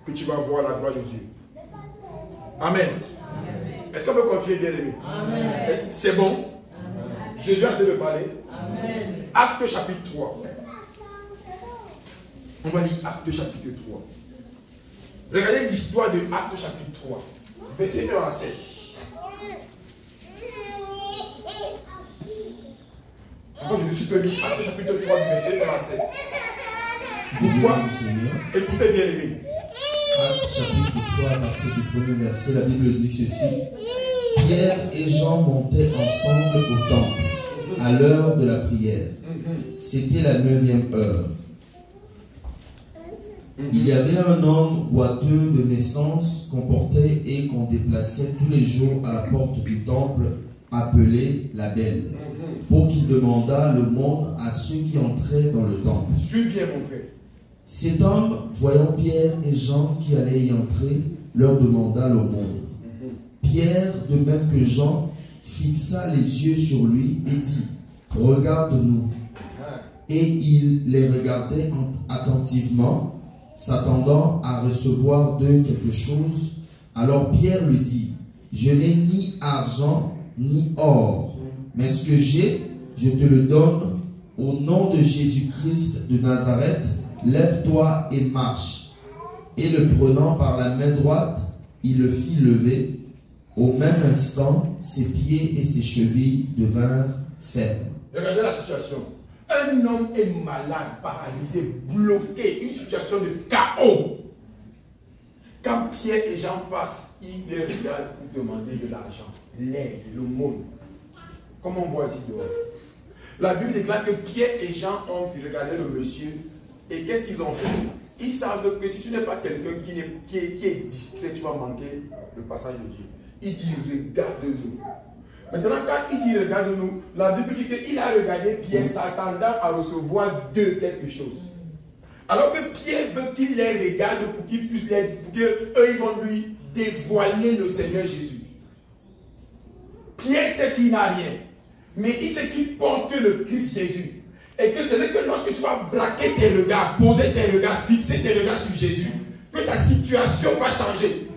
[SPEAKER 1] que tu vas voir la gloire de Dieu. Amen. Est-ce qu'on peut continuer, bien aimé? C'est bon? Amen. Jésus a été de parler. Amen. Acte chapitre 3. On va lire Acte chapitre 3. Regardez l'histoire de Acte chapitre 3. Verset 1 à 7. Encore je suis permis. Acte chapitre 3, verset 1 à 7. Pourquoi? Écoutez bien aimé.
[SPEAKER 2] Acte chapitre 3, à partir du premier verset, la Bible dit ceci. Pierre et Jean montaient ensemble au temple, à l'heure de la prière. C'était la 9e heure. Il y avait un homme boiteux de naissance qu'on portait et qu'on déplaçait tous les jours à la porte du temple, appelé la Belle, pour qu'il demandât le monde à ceux qui entraient dans le temple.
[SPEAKER 1] Suis bien mon frère.
[SPEAKER 2] Cet homme, voyant Pierre et Jean qui allaient y entrer, leur demanda l'aumône. Pierre, de même que Jean, fixa les yeux sur lui et dit, « Regarde-nous. » Et il les regardait attentivement, s'attendant à recevoir d'eux quelque chose. Alors Pierre lui dit, « Je n'ai ni argent ni or, mais ce que j'ai, je te le donne. Au nom de Jésus-Christ de Nazareth, lève-toi et marche. » Et le prenant par la main droite, il le fit lever. Au même instant, ses pieds et ses chevilles devinrent fermes.
[SPEAKER 1] Regardez la situation. Un homme est malade, paralysé, bloqué, une situation de chaos. Quand Pierre et Jean passent, ils les regardent pour demander de l'argent, l'aide, l'aumône. Comme on voit ici dehors. La Bible déclare que Pierre et Jean ont regardé le monsieur. Et qu'est-ce qu'ils ont fait? Ils savent que si tu n'es pas quelqu'un qui est distrait, tu vas manquer le passage de Dieu. Il dit, regarde-nous. Maintenant, quand il dit, regarde-nous, la Bible dit qu'il a regardé Pierre s'attendant à recevoir de quelque chose. Alors que Pierre veut qu'il les regarde pour qu'ils puissent l'aider, pour qu'eux, ils vont lui dévoiler le Seigneur Jésus. Pierre sait qu'il n'a rien, mais il sait qu'il porte le Christ Jésus. Et que ce n'est que lorsque tu vas braquer tes regards, poser tes regards, fixer tes regards sur Jésus, que ta situation va changer.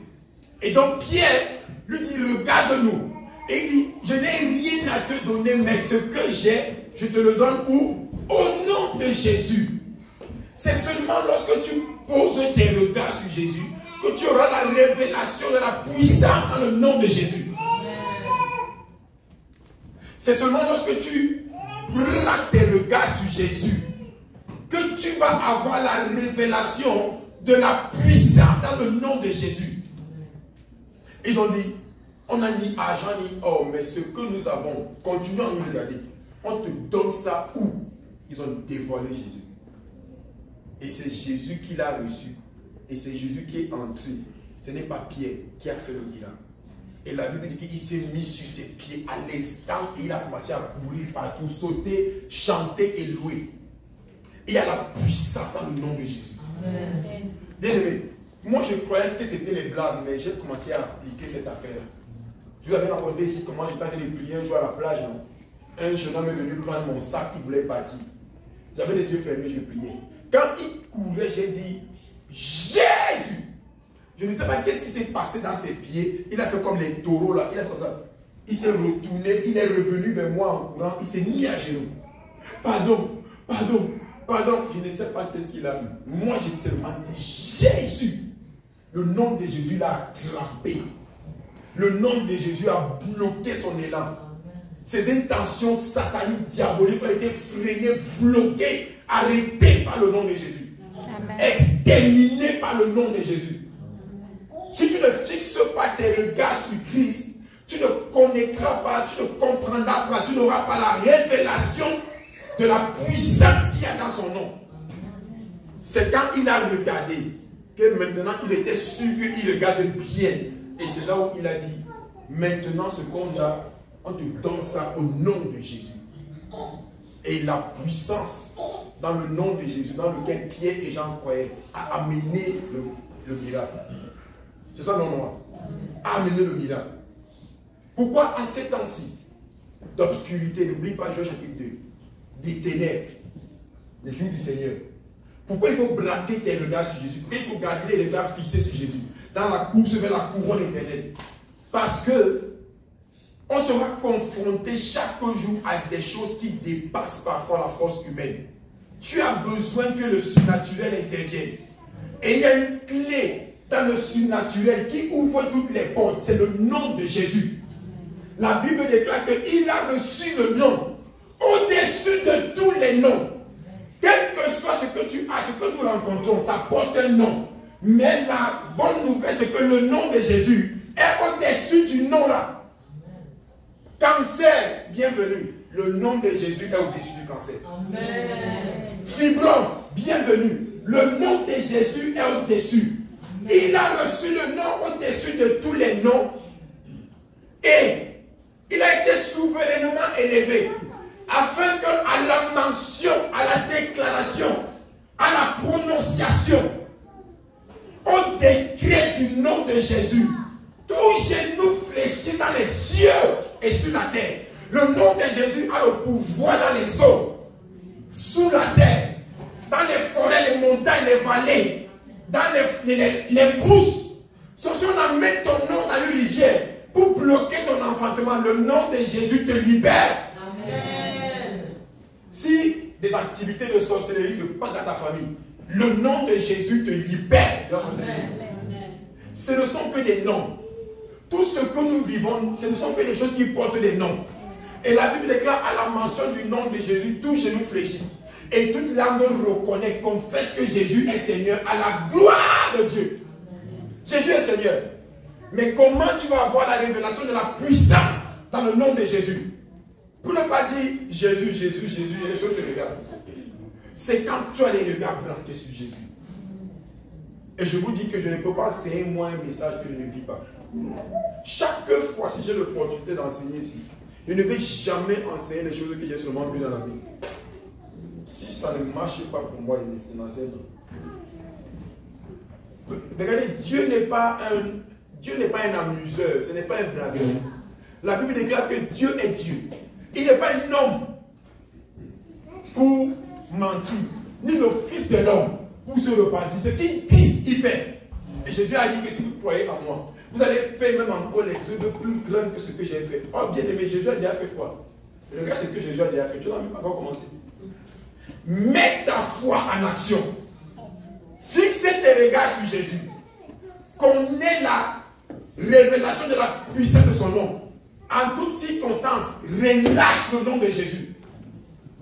[SPEAKER 1] Et donc Pierre lui dit, regarde-nous. Et il dit, je n'ai rien à te donner, mais ce que j'ai, je te le donne où? Au nom de Jésus. C'est seulement lorsque tu poses tes regards sur Jésus que tu auras la révélation de la puissance dans le nom de Jésus. C'est seulement lorsque tu braques tes regards sur Jésus que tu vas avoir la révélation de la puissance dans le nom de Jésus. Ils ont dit, on n'a ni argent ni or, mais ce que nous avons, continuons à nous regarder. On te donne ça où? Ils ont dévoilé Jésus. Et c'est Jésus qui l'a reçu. Et c'est Jésus qui est entré. Ce n'est pas Pierre qui a fait le miracle. Et la Bible dit qu'il s'est mis sur ses pieds à l'instant et il a commencé à courir partout, sauter, chanter et louer. Et il y a la puissance dans le nom de Jésus. Amen. Bien aimé, moi je croyais que c'était les blagues, mais j'ai commencé à appliquer cette affaire-là. Je vous avais raconté ici comment j'étais en train de prier un jour à la plage. Non? Un jeune homme est venu prendre mon sac qui voulait partir. J'avais les yeux fermés, je priais. Quand il courait, j'ai dit Jésus. Je ne sais pas qu'est-ce qui s'est passé dans ses pieds. Il a fait comme les taureaux là. Il a fait comme ça. Il s'est retourné, il est revenu vers moi en courant. Il s'est mis à genoux. Pardon, pardon, pardon. Je ne sais pas qu'est-ce qu'il a eu. Moi, j'ai tellement dit Jésus. Le nom de Jésus l'a attrapé. Le nom de Jésus a bloqué son élan. Ses intentions sataniques, diaboliques ont été freinées, bloquées, arrêtées par le nom de Jésus. Amen. Exterminées par le nom de Jésus. Amen. Si tu ne fixes pas tes regards sur Christ, tu ne connaîtras pas, tu ne comprendras pas, tu n'auras pas la révélation de la puissance qu'il y a dans son nom. C'est quand il a regardé que maintenant ils étaient sûrs qu'il regarde bien. Et c'est là où il a dit, maintenant ce qu'on a, on te donne ça au nom de Jésus. Et la puissance dans le nom de Jésus, dans lequel Pierre et Jean croyaient, a amené le miracle. C'est ça non, moi. A amené le miracle. Pourquoi en ces temps-ci d'obscurité, n'oublie pas Joël chapitre 2, des ténèbres, des jours du Seigneur. Pourquoi il faut braquer tes regards sur Jésus? Pourquoi il faut garder les regards fixés sur Jésus? Dans la course vers la couronne éternelle. Parce que on sera confronté chaque jour à des choses qui dépassent parfois la force humaine. Tu as besoin que le surnaturel intervienne. Et il y a une clé dans le surnaturel qui ouvre toutes les portes. C'est le nom de Jésus. La Bible déclare qu'il a reçu le nom au-dessus de tous les noms. Quel que soit ce que tu as, ce que nous rencontrons, ça porte un nom. Mais la bonne nouvelle, c'est que le nom de Jésus est au-dessus du nom là. Cancer, bienvenue. Le nom de Jésus est au-dessus du cancer. Amen. Fibrome, bienvenue. Le nom de Jésus est au-dessus. Il a reçu le nom au-dessus de tous les noms. Et il a été souverainement élevé. Afin qu'à la mention, à la déclaration, à la prononciation, au décret du nom de Jésus, tout genou fléchit dans les cieux et sur la terre. Le nom de Jésus a le pouvoir dans les eaux, sous la terre, dans les forêts, les montagnes, les vallées, dans les brousses. Si on amène ton nom dans une rivière pour bloquer ton enfantement, le nom de Jésus te libère. Amen. Si des activités de sorcellerie se passent dans ta famille, le nom de Jésus te libère. Amen. Ce ne sont que des noms. Tout ce que nous vivons, ce ne sont que des choses qui portent des noms. Et la Bible déclare à la mention du nom de Jésus, tous genoux fléchissent. Et toute langue reconnaît, confesse que Jésus est Seigneur à la gloire de Dieu. Jésus est Seigneur. Mais comment tu vas avoir la révélation de la puissance dans le nom de Jésus? Pour ne pas dire Jésus, Jésus, Jésus, et les choses te regardent. C'est quand tu as les regards braqués sur Jésus. Et je vous dis que je ne peux pas enseigner moi un message que je ne vis pas. Chaque fois, si j'ai l'opportunité d'enseigner ici, je ne vais jamais enseigner les choses que j'ai seulement vues dans la Bible. Si ça ne marche pas pour moi, je n'enseigne pas. Regardez, Dieu n'est pas un amuseur, ce n'est pas un blagueur. La Bible déclare que Dieu est Dieu. Il n'est pas un homme pour mentir, ni le fils de l'homme pour se repentir. Ce qu'il dit, il fait. Et Jésus a dit que si vous croyez en moi, vous allez faire même encore les œuvres plus grandes que ce que j'ai fait. Oh bien aimé, Jésus a déjà fait quoi? Regarde ce que Jésus a déjà fait. Tu n'as même pas encore commencé. Mets ta foi en action. Fixez tes regards sur Jésus. Qu'on ait la révélation de la puissance de son nom. En toutes circonstances, relâche le nom de Jésus.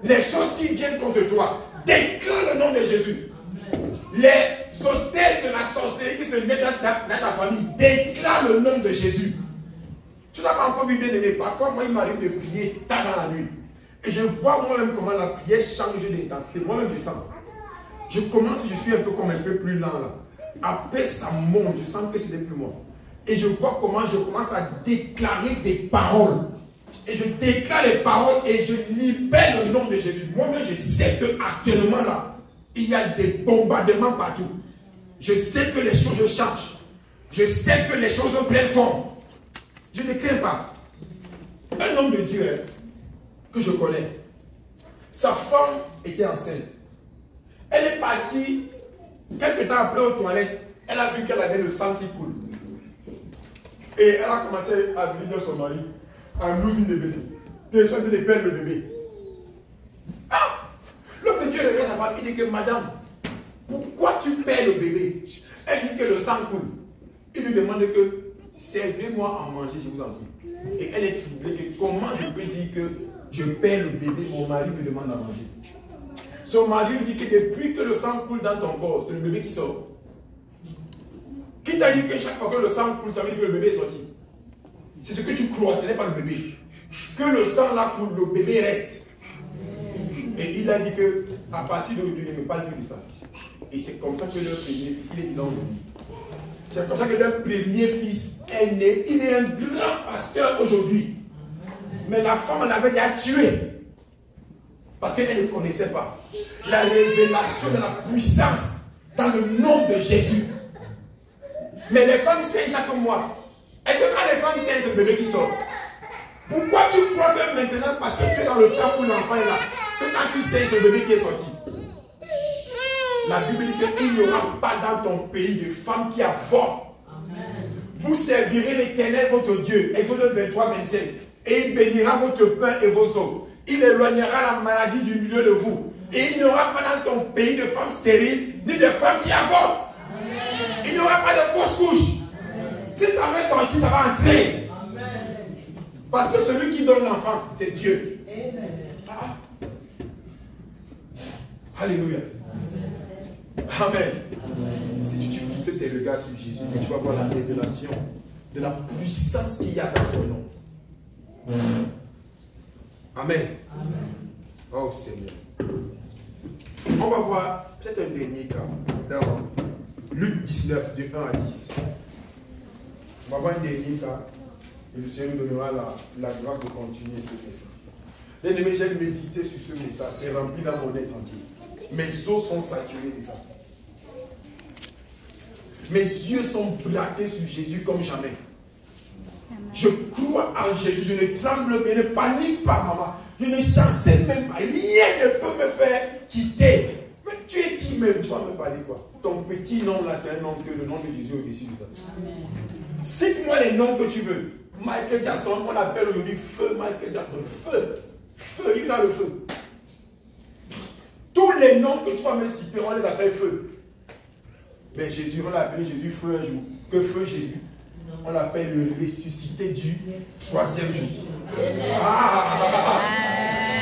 [SPEAKER 1] Les choses qui viennent contre toi, déclare le nom de Jésus. Les hôtels de la sorcellerie qui se mettent dans ta famille, déclare le nom de Jésus. Tu n'as pas encore vu bien aimé. Parfois, moi, il m'arrive de prier tard dans la nuit. Et je vois moi-même comment la prière change d'intensité. Moi-même, je sens. Je commence, je suis un peu comme un peu plus lent là. Après, ça monte. Je sens que ce n'est plus moi. Et je vois comment je commence à déclarer des paroles. Et je déclare les paroles et je libère le nom de Jésus. Moi-même, je sais qu'actuellement là, il y a des bombardements partout. Je sais que les choses changent. Je sais que les choses prennent forme. Je ne crains pas. Un homme de Dieu que je connais, sa femme était enceinte. Elle est partie, quelques temps après aux toilettes, elle a vu qu'elle avait le sang qui coule. Et elle a commencé à venir son mari en l'usine de bébé. Puis elle est de perdre le bébé. Ah! L'homme de Dieu regarde sa femme, il dit que madame, pourquoi tu perds le bébé? Elle dit que le sang coule. Il lui demande que servez-moi à manger, je vous en prie. Et elle est troublée que comment je peux dire que je perds le bébé, mon mari me demande à manger. Son mari lui dit que depuis que le sang coule dans ton corps, c'est le bébé qui sort. Qui t'a dit que chaque fois que le sang coule, ça veut dire que le bébé est sorti? C'est ce que tu crois, ce n'est pas le bébé. Que le sang là coule, le bébé reste. Et il a dit que à partir d'aujourd'hui, il ne me parle plus de ça. Et c'est comme ça que leur premier fils, il est dans le monde. C'est comme ça que leur premier fils est né. Il est un grand pasteur aujourd'hui. Mais la femme l'avait déjà tué. Parce qu'elle ne connaissait pas la révélation de la puissance dans le nom de Jésus. Mais les femmes saignent chaque mois. Est-ce que quand les femmes saignent, c'est le bébé qui sort? Pourquoi tu crois que maintenant, parce que tu es dans le temps où l'enfant est là, que quand tu saignes, c'est le bébé qui est sorti? La Bible dit qu'il n'y aura pas dans ton pays de femmes qui avortent. Vous servirez l'Éternel votre Dieu. Exode 23, 25. Et il bénira votre pain et vos eaux. Il éloignera la maladie du milieu de vous. Et il n'y aura pas dans ton pays de femmes stériles, ni de femmes qui avortent. Il n'y aura pas de fausses couches. Si ça va sortir, ça va entrer. Parce que celui qui donne l'enfant, c'est Dieu. Ah. Alléluia. Amen. Si tu fixes tes regards sur Jésus, tu vas voir la révélation de la puissance qu'il y a dans son nom. Amen. Oh Seigneur. On va voir peut-être un dernier cas dans Luc 19, de 1 à 10. On va voir un dernier cas et le Seigneur nous donnera la grâce de continuer ce message. Les amis, j'ai médité sur ce message, c'est rempli dans mon être entier. Mes os sont saturés de ça. Mes yeux sont braqués sur Jésus comme jamais. Je crois en Jésus, je ne tremble pas, je ne panique pas, maman. Je ne chancelle même pas. Rien ne peut me faire quitter. Mais tu es qui même? Tu vas me parler quoi? Ton petit nom là, c'est un nom que le nom de Jésus est au-dessus de ça. Cite-moi les noms que tu veux. Michael Jackson, on l'appelle aujourd'hui feu Michael Jackson. Feu. Feu, il est dans le feu. Tous les noms que tu vas me citer, on les appelle feu. Mais Jésus, on l'a appelé Jésus feu un jour. Que feu Jésus? On l'appelle le ressuscité du 3e jour.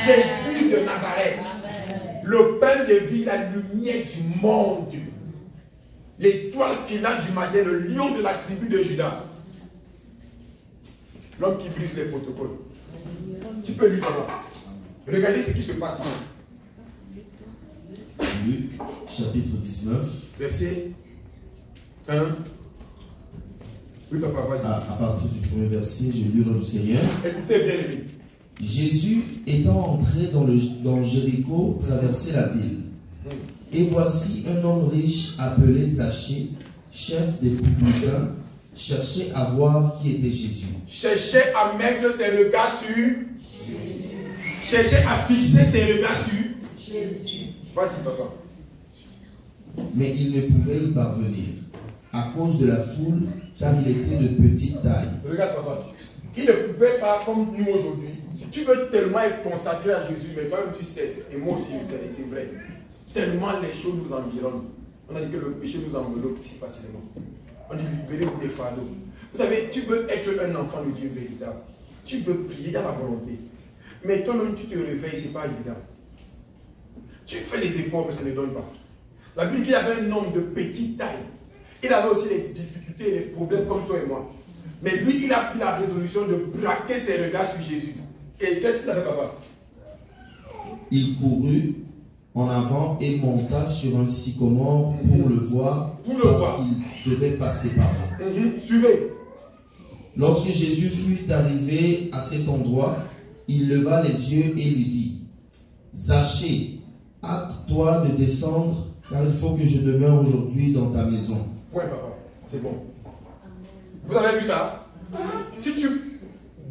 [SPEAKER 1] Jésus de Nazareth. Le pain de vie, la lumière du monde. L'étoile finale du matin, le lion de la tribu de Judas. L'homme qui brise les protocoles. Tu peux lire là. Regardez ce qui se passe ici.
[SPEAKER 2] Luc, chapitre 19.
[SPEAKER 1] Verset 1. Oui, papa, vas-y.
[SPEAKER 2] À partir du premier verset, je lis au nom du Seigneur.
[SPEAKER 1] Écoutez bien, aimé.
[SPEAKER 2] Jésus étant entré dans Jéricho, traversait la ville. Et voici un homme riche appelé Zachée, chef des publicains, cherchait à voir qui était Jésus.
[SPEAKER 1] Cherchait à mettre ses regards sur Jésus. Cherchait à fixer ses regards sur Jésus. Vas-y, papa.
[SPEAKER 2] Mais il ne pouvait y parvenir, à cause de la foule, car il était de petite taille.
[SPEAKER 1] Regarde papa, il ne pouvait pas comme nous aujourd'hui. Tu veux tellement être consacré à Jésus, mais toi-même tu sais, et moi aussi je sais, et c'est vrai. Tellement les choses nous environnent. On a dit que le péché nous enveloppe si facilement. On est libéré des fardeaux. Vous savez, tu veux être un enfant de Dieu véritable. Tu veux prier dans la volonté. Mais toi-même tu te réveilles, ce n'est pas évident. Tu fais les efforts, mais ça ne donne pas. La Bible dit qu'il y avait un homme de petite taille. Il avait aussi les difficultés et les problèmes comme toi et moi. Mais lui, il a pris la résolution de braquer ses regards sur Jésus. Et qu'est-ce qu'il a fait, papa?
[SPEAKER 2] Il courut en avant et monta sur un sycomore pour le voir, parce qu'il devait passer par là.
[SPEAKER 1] Suivez.
[SPEAKER 2] Lorsque Jésus fut arrivé à cet endroit, il leva les yeux et lui dit, Zachée, hâte-toi de descendre, car il faut que je demeure aujourd'hui dans ta maison.
[SPEAKER 1] Ouais, papa, c'est bon. Vous avez vu ça? Si tu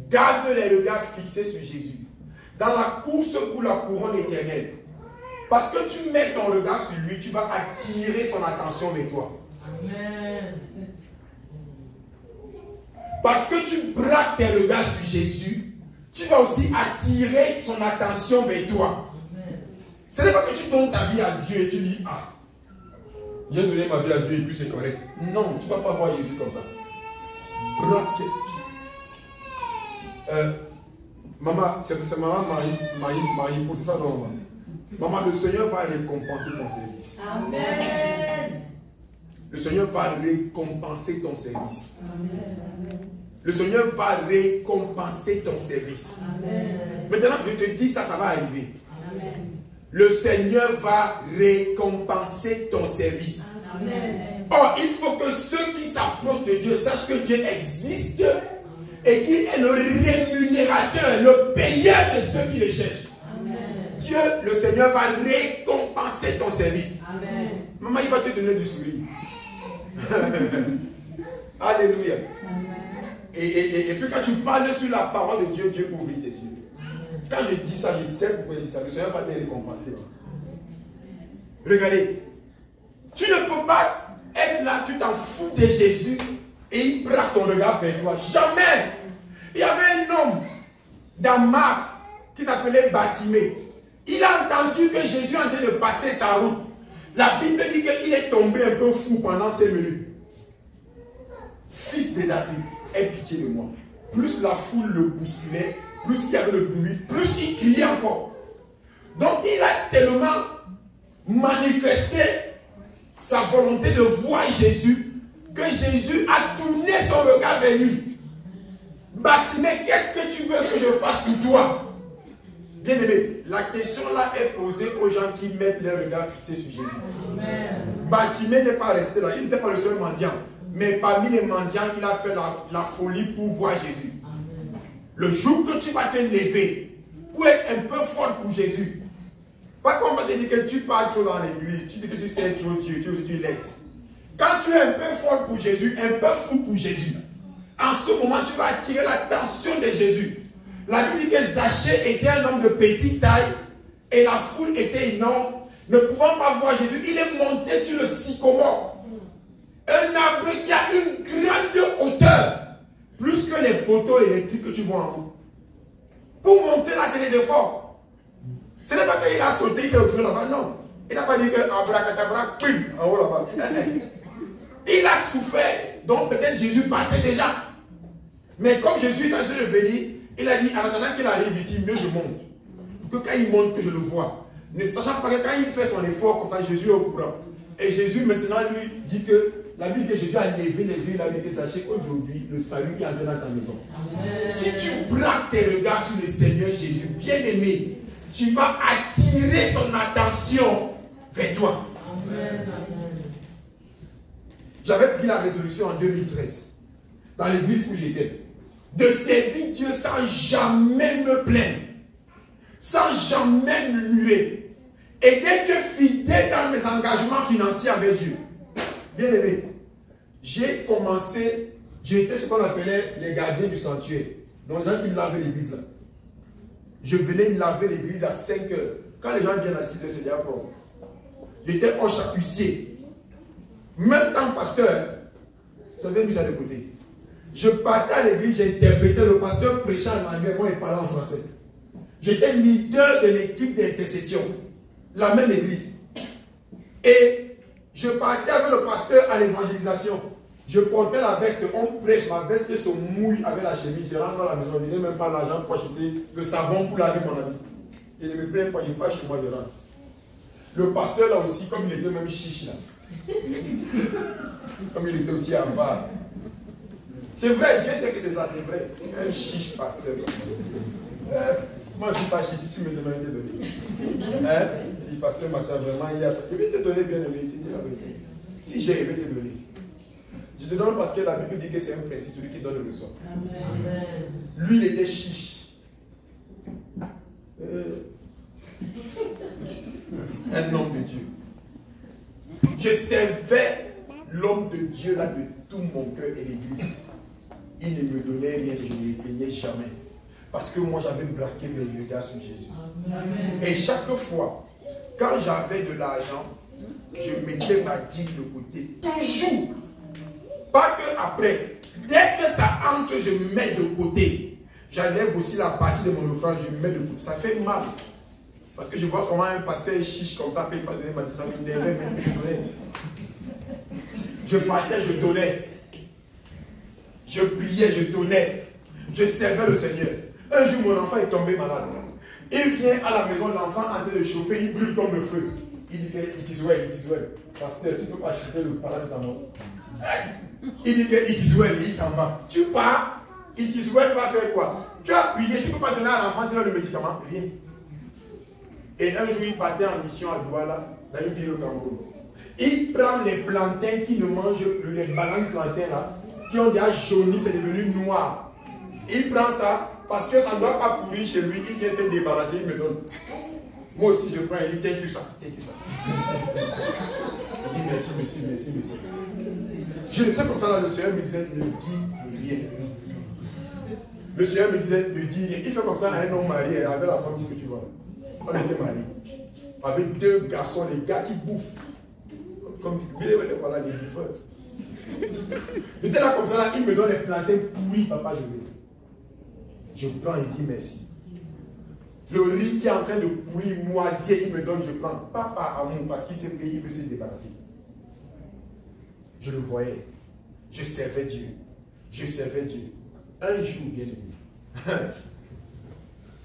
[SPEAKER 1] gardes les regards fixés sur Jésus, dans la course pour la couronne éternelle, parce que tu mets ton regard sur lui, tu vas attirer son attention vers toi. Amen. Parce que tu braques tes regards sur Jésus, tu vas aussi attirer son attention vers toi. Ce n'est pas que tu donnes ta vie à Dieu et tu dis, ah, j'ai donné ma vie à Dieu et puis c'est correct. Non, tu ne vas pas voir Jésus comme ça. Braque. Maman, c'est maman Marie, pour ça, non, maman, le Seigneur va récompenser ton service. Amen. Le Seigneur va récompenser ton service. Amen. Le Seigneur va récompenser ton service. Amen. Maintenant, je te dis ça, ça va arriver. Amen. Le Seigneur va récompenser ton service. Amen. Or, il faut que ceux qui s'approchent de Dieu sachent que Dieu existe et qu'il est le rémunérateur, le payeur de ceux qui le cherchent. Amen. Dieu, le Seigneur, va récompenser ton service. Amen. Maman, il va te donner du sourire. Alléluia. Amen. Et puis quand tu parles sur la parole de Dieu, Dieu ouvre tes yeux. Quand je dis ça, je sais pourquoi je dis ça. Le Seigneur va te récompenser. Regardez. Tu ne peux pas être là, tu t'en fous de Jésus et il braque son regard vers toi. Jamais. Il y avait un homme dans Marc qui s'appelait Bartimée. Il a entendu que Jésus est en train de passer sa route. La Bible dit qu'il est tombé un peu fou pendant 5 minutes. Fils de David, aie pitié de moi. Plus la foule le bousculait, plus il y avait le bruit, plus il criait encore. Donc il a tellement manifesté sa volonté de voir Jésus que Jésus a tourné son regard vers lui. Bartimée, qu'est-ce que tu veux que je fasse pour toi? Bien aimé, la question là est posée aux gens qui mettent les regards fixés sur Jésus. Bartimée n'est pas resté là, il n'était pas le seul mendiant. Mais parmi les mendiants, il a fait la folie pour voir Jésus. Amen. Le jour que tu vas te lever pour être un peu folle pour Jésus, pas qu'on va te dire que tu parles trop dans l'église, tu dis que tu sais trop Dieu, tu laisses. Quand tu es un peu folle pour Jésus, un peu fou pour Jésus, en ce moment tu vas attirer l'attention de Jésus. La Bible dit que Zachée était un homme de petite taille et la foule était énorme. Ne pouvant pas voir Jésus, il est monté sur le sycomore. Un arbre qui a une grande hauteur, plus que les poteaux électriques que tu vois en haut. Pour monter là, c'est des efforts. Ce n'est pas qu'il a sauté, il s'est retrouvé là-bas, non. Il n'a pas dit que abracadabra, pim, en haut là-bas. Il a souffert, donc peut-être Jésus partait déjà. Mais comme Jésus est en train de venir, il a dit, en attendant qu'il arrive ici, mieux je monte. Pour que quand il monte, que je le vois. Ne sachant pas que quand il fait son effort, comme ça, Jésus est au courant. Et Jésus maintenant lui dit que la Bible dit que Jésus a levé les yeux, il a dit que sachez qu'aujourd'hui, le salut est entré dans ta maison. Amen. Si tu braques tes regards sur le Seigneur Jésus, bien aimé, tu vas attirer son attention vers toi. Amen. J'avais pris la résolution en 2013, dans l'église où j'étais, de servir Dieu sans jamais me plaindre, sans jamais murmurer. Et d'être fidèle dans mes engagements financiers avec Dieu. Bien aimé, j'ai commencé, j'étais ce qu'on appelait les gardiens du sanctuaire. Donc les gens qui lavaient l'église là. Je venais laver l'église à 5 heures. Quand les gens viennent à 6 heures, c'est déjà propre. J'étais au chapucier. Même temps pasteur, J'avais mis ça de côté. Je partais à l'église, j'interprétais, le pasteur prêchait en anglais, moi il parlait en français. J'étais leader de l'équipe d'intercession. La même église. Et je partais avec le pasteur à l'évangélisation. Je portais la veste, on prêche, ma veste se mouille avec la chemise. Je rentre dans la maison, je n'ai même pas l'argent pour acheter le savon pour laver mon ami. Il ne me plaît pas, je passe chez moi, je rentre. Le pasteur là aussi, comme il était même chiche là. Comme il était aussi avare. C'est vrai, Dieu sait que c'est ça, c'est vrai. Un chiche pasteur. Moi je ne suis pas chiche, si tu me demandes de donner. Hein? Il dit, pasteur Mathieu, vraiment, il y a ça. Je vais te donner bien aimé, je te dis la vérité. Si j'ai aimé te donner. Je te donne parce que la Bible dit que c'est un principe, celui qui donne le reçoit. Lui, il était chiche. Un homme de Dieu. Je servais l'homme de Dieu là de tout mon cœur et l'église. Il ne me donnait rien et je ne lui plaignais jamais. Parce que moi j'avais braqué mes regards sur Jésus. Amen. Et chaque fois, quand j'avais de l'argent, je mettais ma dîme de côté. Toujours. Pas que après. Dès que ça entre, je mets de côté. J'enlève aussi la partie de mon offrande, je mets de côté. Ça fait mal. Parce que je vois comment un pasteur chiche comme ça ne peut pas donner ma dîme. Ça m'énervait même que je donnais. Je partais, je donnais. Je priais, je donnais. Je servais le Seigneur. Un jour, mon enfant est tombé malade. Il vient à la maison, l'enfant en train de chauffer, il brûle comme le feu. Il dit que it is well, it is well. Pasteur, tu ne peux pas acheter le paracétamol. Il dit que it is well, il s'en va. Tu pars, it is well va faire quoi? Tu as prié, tu ne peux pas donner à l'enfant sinon le médicament, rien. Et un jour, il partait en mission à Douala, dans une ville au Cameroun. Il prend les plantains qui ne mangent plus, les bananes plantains là, qui ont déjà jauni, c'est devenu noir. Il prend ça, parce que ça ne doit pas pourrir chez lui, il vient se débarrasser, il me donne. Moi aussi je prends, il dit, thank you ça. Il dit merci, monsieur, merci, monsieur. Je le sais comme ça, là, le Seigneur me disait, ne dis rien. Le Seigneur me disait, ne dis rien. Il fait comme ça à un homme marié, avec la femme, si que tu vois. On était mariés. Avec deux garçons, les gars qui bouffent. Comme voilà, des bouffeurs. Il était là comme ça, là, il me donne les plantains pourris, papa José. Je prends et dis merci. Le riz qui est en train de pourrir, moisir, il me donne, je prends. Papa amour, parce qu'il s'est payé, il veut se débarrasser. Je le voyais. Je servais Dieu. Je servais Dieu. Un jour, bien aimé.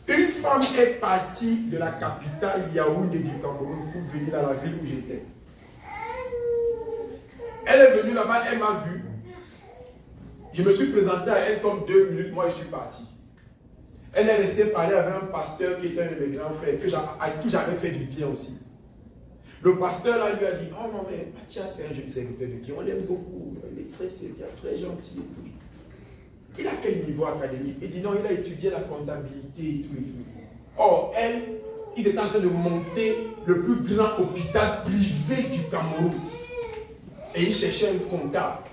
[SPEAKER 1] Une femme est partie de la capitale Yaoundé du Cameroun pour venir dans la ville où j'étais. Elle est venue là-bas, elle m'a vu. Je me suis présenté à elle comme 2 minutes, moi je suis parti. Elle est restée parler avec un pasteur qui était un de mes grands frères, à qui j'avais fait du bien aussi. Le pasteur là lui a dit, oh non mais Mathias c'est un jeune serviteur de Dieu, on l'aime beaucoup, il est très sérieux, très gentil et tout. Il a quel niveau académique? Il dit non, il a étudié la comptabilité et tout. Or, ils étaient en train de monter le plus grand hôpital privé du Cameroun. Et ils cherchaient un comptable.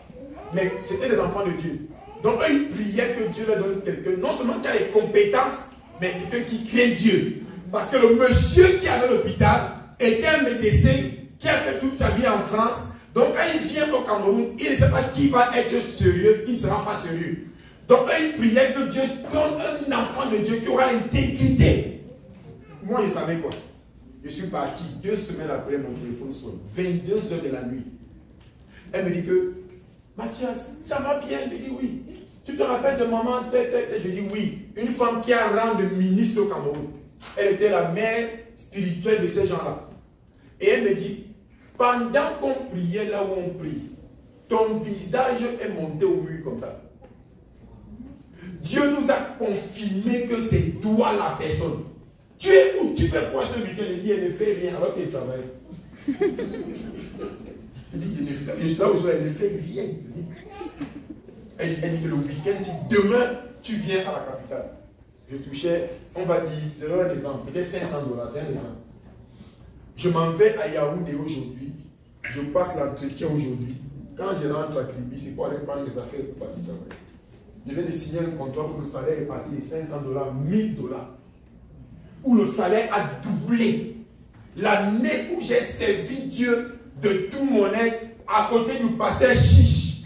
[SPEAKER 1] Mais c'était des enfants de Dieu. Donc, eux, ils priaient que Dieu leur donne quelqu'un, non seulement qui a les compétences, mais quelqu'un qui craint Dieu. Parce que le monsieur qui avait l'hôpital était un médecin qui a fait toute sa vie en France. Donc, quand il vient au Cameroun, il ne sait pas qui va être sérieux, qui ne sera pas sérieux. Donc, eux, ils priaient que Dieu donne un enfant de Dieu qui aura l'intégrité. Moi, je savais quoi? Je suis parti 2 semaines après, mon téléphone sonne. 22 h de la nuit. Elle me dit que, Mathias, ça va bien? Je dis oui. Tu te rappelles de maman? Je dis oui. Une femme qui a rang de ministre au Cameroun. Elle était la mère spirituelle de ces gens-là. Et elle me dit, pendant qu'on priait là où on prie, ton visage est monté au mur comme ça. Dieu nous a confirmé que c'est toi la personne. Tu es où? Tu fais quoi ce week-end? Il dit, elle ne fait rien alors qu'elle travaille. Il dit, je suis là où elle ne fait rien. Elle dit que le week-end, si demain tu viens à la capitale, je touchais, on va dire, je donne un exemple, peut-être $500, c'est un exemple. Je m'en vais à Yaoundé aujourd'hui, je passe l'entretien aujourd'hui. Quand je rentre à Kribi, c'est pour aller prendre les affaires pour partir travailler. Je viens de signer un contrat où le salaire est parti de $500, $1000. Où le salaire a doublé. L'année où j'ai servi Dieu de tout mon être à côté du pasteur Chiche.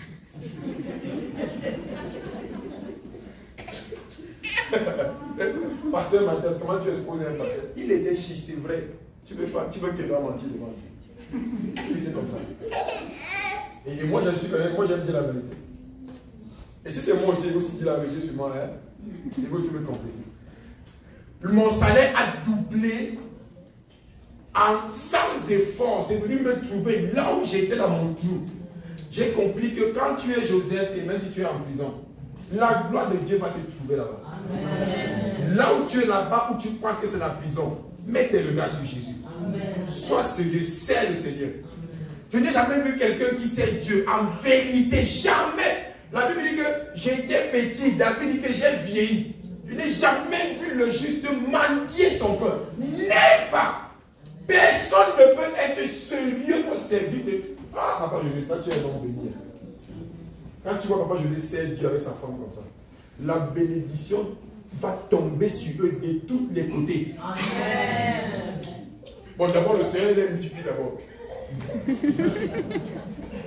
[SPEAKER 1] Pasteur Mathias, comment tu exposes un pasteur? Il était chiche, c'est vrai. Tu veux qu'il doit mentir devant lui. Il était comme ça. Et moi, je suis moi, j'aime dire la vérité. Et si c'est moi aussi, il faut aussi dire la vérité sur moi, hein? Il faut aussi me confesser. Mon salaire a doublé sans effort. C'est venu me trouver là où j'étais dans mon trou. J'ai compris que quand tu es Joseph et même si tu es en prison, la gloire de Dieu va te trouver là-bas. Là où tu es là-bas, où tu penses que c'est la prison, mets tes regards sur Jésus. Amen. Sois sérieux, sais le Seigneur. Je n'ai jamais vu quelqu'un qui sait Dieu. En vérité, jamais. La Bible dit que j'étais petit. David dit que j'ai vieilli. Je n'ai jamais vu le juste mendier son pain. Never. Personne ne peut être sérieux au service de... Ah, papa José, quand tu es un homme béni. Quand tu vois papa José sert Dieu avec sa femme comme ça, la bénédiction va tomber sur eux de tous les côtés. Amen. Bon, d'abord, le Seigneur les multiplie d'abord.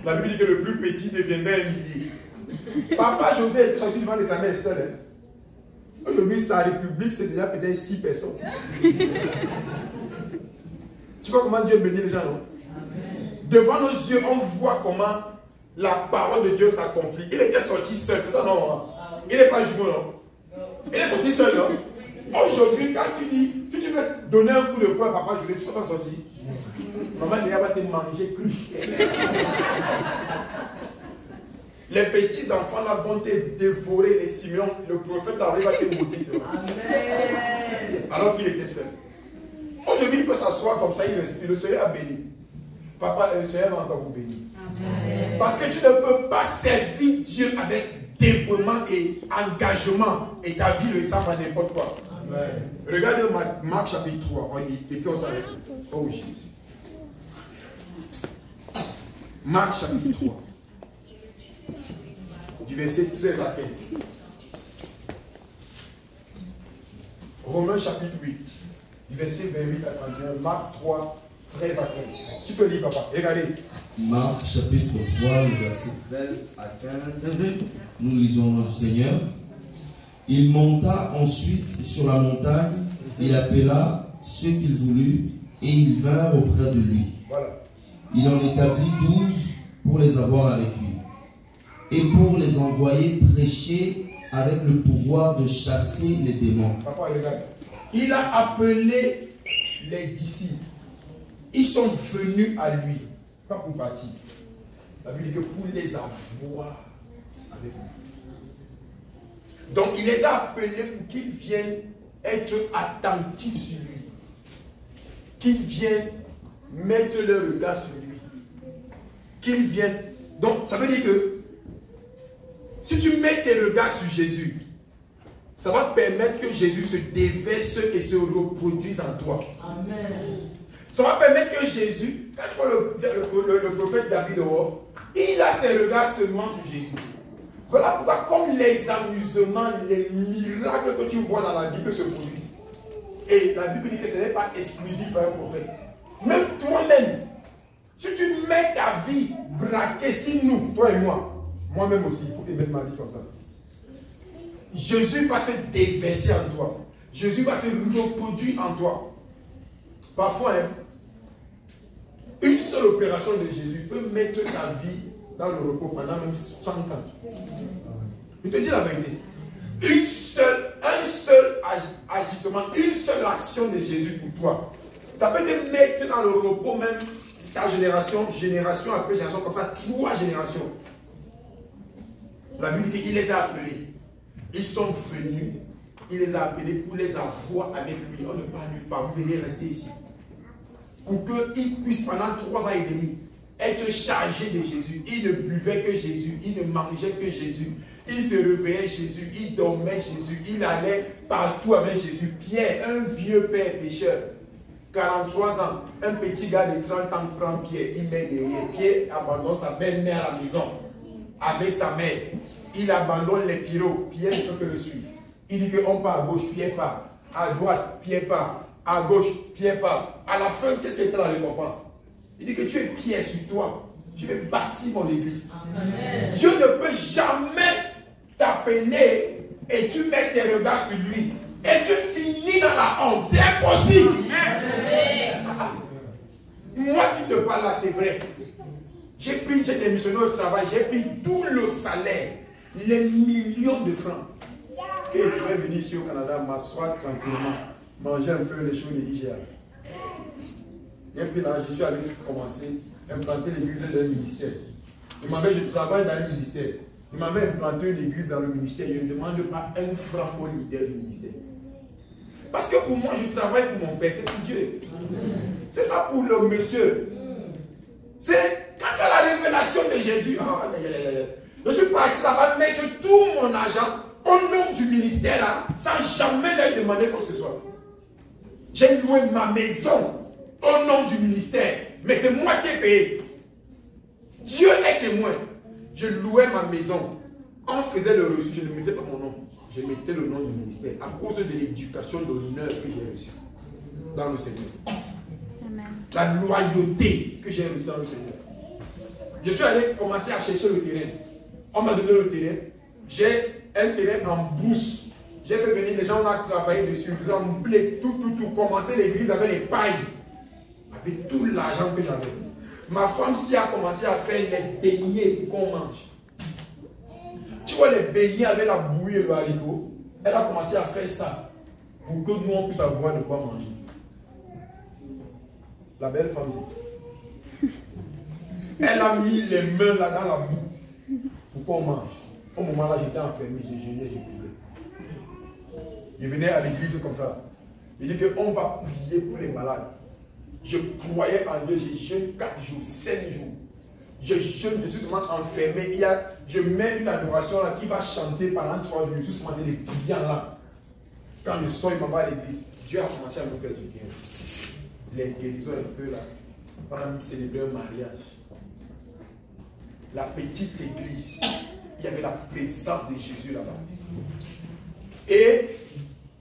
[SPEAKER 1] La Bible dit que le plus petit deviendra un millier. Papa José était sorti devant de sa mère seule. Hein. Aujourd'hui, sa république, c'est déjà peut-être 6 personnes. Tu vois comment Dieu bénit les gens, non? Amen. Devant nos yeux, on voit comment la parole de Dieu s'accomplit. Il était sorti seul, c'est ça, non? Il n'est pas jumeau, non? Il est sorti seul, non? Aujourd'hui, quand tu dis, tu veux donner un coup de poing à papa, tu peux t'en sortir. Maman Léa va te manger cru. Les petits enfants là vont te dévorer les Simeon. Le prophète là va te maudire. Alors qu'il était seul. Aujourd'hui, il peut s'asseoir comme ça, il respire. Le Seigneur a béni. Papa, le Seigneur va encore vous bénir. Amen. Parce que tu ne peux pas servir Dieu avec dévouement et engagement et ta vie le savent à n'importe quoi. Amen. Regardez Marc chapitre 3 et puis on s'arrête. Oh Jésus. Marc chapitre 3 du verset 13 à 15. Romains chapitre 8 du verset 28 à 31. Marc 3 13 à 15. Tu peux lire papa, regardez.
[SPEAKER 2] Marc chapitre 3, le verset 13 à 15. Nous lisons notre Seigneur. Il monta ensuite sur la montagne, il appela ceux qu'il voulut, et ils vinrent auprès de lui.
[SPEAKER 1] Voilà.
[SPEAKER 2] Il en établit 12 pour les avoir avec lui, et pour les envoyer prêcher avec le pouvoir de chasser les démons.
[SPEAKER 1] Papa, regarde. Il a appelé les disciples. Ils sont venus à lui. Pas pour partir. La Bible dit que pour les avoir avec lui. Donc il les a appelés pour qu'ils viennent être attentifs sur lui. Qu'ils viennent mettre leur regard sur lui. Qu'ils viennent. Donc ça veut dire que si tu mets tes regards sur Jésus, ça va permettre que Jésus se déverse et se reproduise en toi. Amen. Ça va permettre que Jésus, quand tu vois le prophète David dehors, il a ses regards seulement sur Jésus. Voilà pourquoi, comme les amusements, les miracles que tu vois dans la Bible se produisent. Et la Bible dit que ce n'est pas exclusif à un prophète. Même toi-même, si tu mets ta vie braquée, si nous, toi et moi-même aussi, il faut que je mette ma vie comme ça. Jésus va se déverser en toi. Jésus va se reproduire en toi. Parfois, hein, une seule opération de Jésus peut mettre ta vie dans le repos pendant même 100 ans. Je te dis la vérité. Un seul agissement, une seule action de Jésus pour toi, ça peut te mettre dans le repos même ta génération après génération, comme ça, 3 générations. La Bible dit qu'il les a appelés. Ils sont venus, il les a appelés pour les avoir avec lui. On ne parle nulle part, vous venez rester ici. Pour qu'ils puissent pendant 3 ans et demi être chargés de Jésus. Ils ne buvaient que Jésus, ils ne mangeaient que Jésus. Ils se réveillaient Jésus, ils dormaient Jésus, ils allaient partout avec Jésus. Pierre, un vieux père pécheur, 43 ans, un petit gars de 30 ans prend Pierre, il met derrière. Pierre abandonne sa belle-mère à la maison avec sa mère. Il abandonne les pyros, Pierre ne peut que le suivre. Il dit qu'on part à gauche, Pierre part. À droite, Pierre part. À gauche, Pierre part. À la fin, qu'est-ce qui était la récompense? Il dit que tu es Pierre sur toi. Tu vais bâtir mon église. Amen. Dieu ne peut jamais t'appeler et tu mets tes regards sur lui. Et tu finis dans la honte. C'est impossible. Moi qui te parle là, c'est vrai. J'ai démissionné au travail, j'ai pris tout le salaire, les millions de francs. Et je vais venir ici au Canada, m'asseoir tranquillement, manger un peu les choses de l'IGA. Et puis là, je suis allé commencer à implanter l'église d'un ministère. Il m'avait, je travaille dans le ministère. Il m'avait implanté une église dans le ministère. Je ne demande pas un franc au leader du ministère. Parce que pour moi, je travaille pour mon père, c'est pour Dieu. Ce n'est pas pour le monsieur. C'est quand tu as la révélation de Jésus. Je suis parti là-bas mettre tout mon argent au nom du ministère là, sans jamais leur demander quoi que ce soit. J'ai loué ma maison au nom du ministère, mais c'est moi qui ai payé. Dieu est témoin. Je louais ma maison. On faisait le reçu, je ne mettais pas mon nom. Je mettais le nom du ministère à cause de l'éducation, de l'honneur que j'ai reçu dans le Seigneur. Amen. La loyauté que j'ai reçue dans le Seigneur. Je suis allé commencer à chercher le terrain. On m'a donné le terrain. J'ai un terrain en brousse. J'ai fait venir les gens, on a travaillé dessus, rempli tout. Commencer l'église avec les pailles. Avec tout l'argent que j'avais. Ma femme s'y a commencé à faire les beignets qu'on mange. Tu vois les beignets avec la bouillie et le haricot. Elle a commencé à faire ça pour que nous on puisse avoir de quoi manger. La belle femme dit. Elle a mis les mains là dans la boue pour qu'on mange. Au moment là, j'étais enfermé, j'ai jeûné, j'ai prié. Il venait à l'église comme ça. Il dit qu'on va prier pour les malades. Je croyais en Dieu, j'ai jeûné 4 jours, 5 jours. Je jeûne, je suis seulement enfermé. Je mets une adoration là qui va chanter pendant 3 jours. Je suis seulement des prières là. Quand je sors, il m'envoie à l'église. Dieu a commencé à me faire du bien. Les guérisons un peu là. On a célébré un mariage. La petite église. Il y avait la présence de Jésus là-bas. Et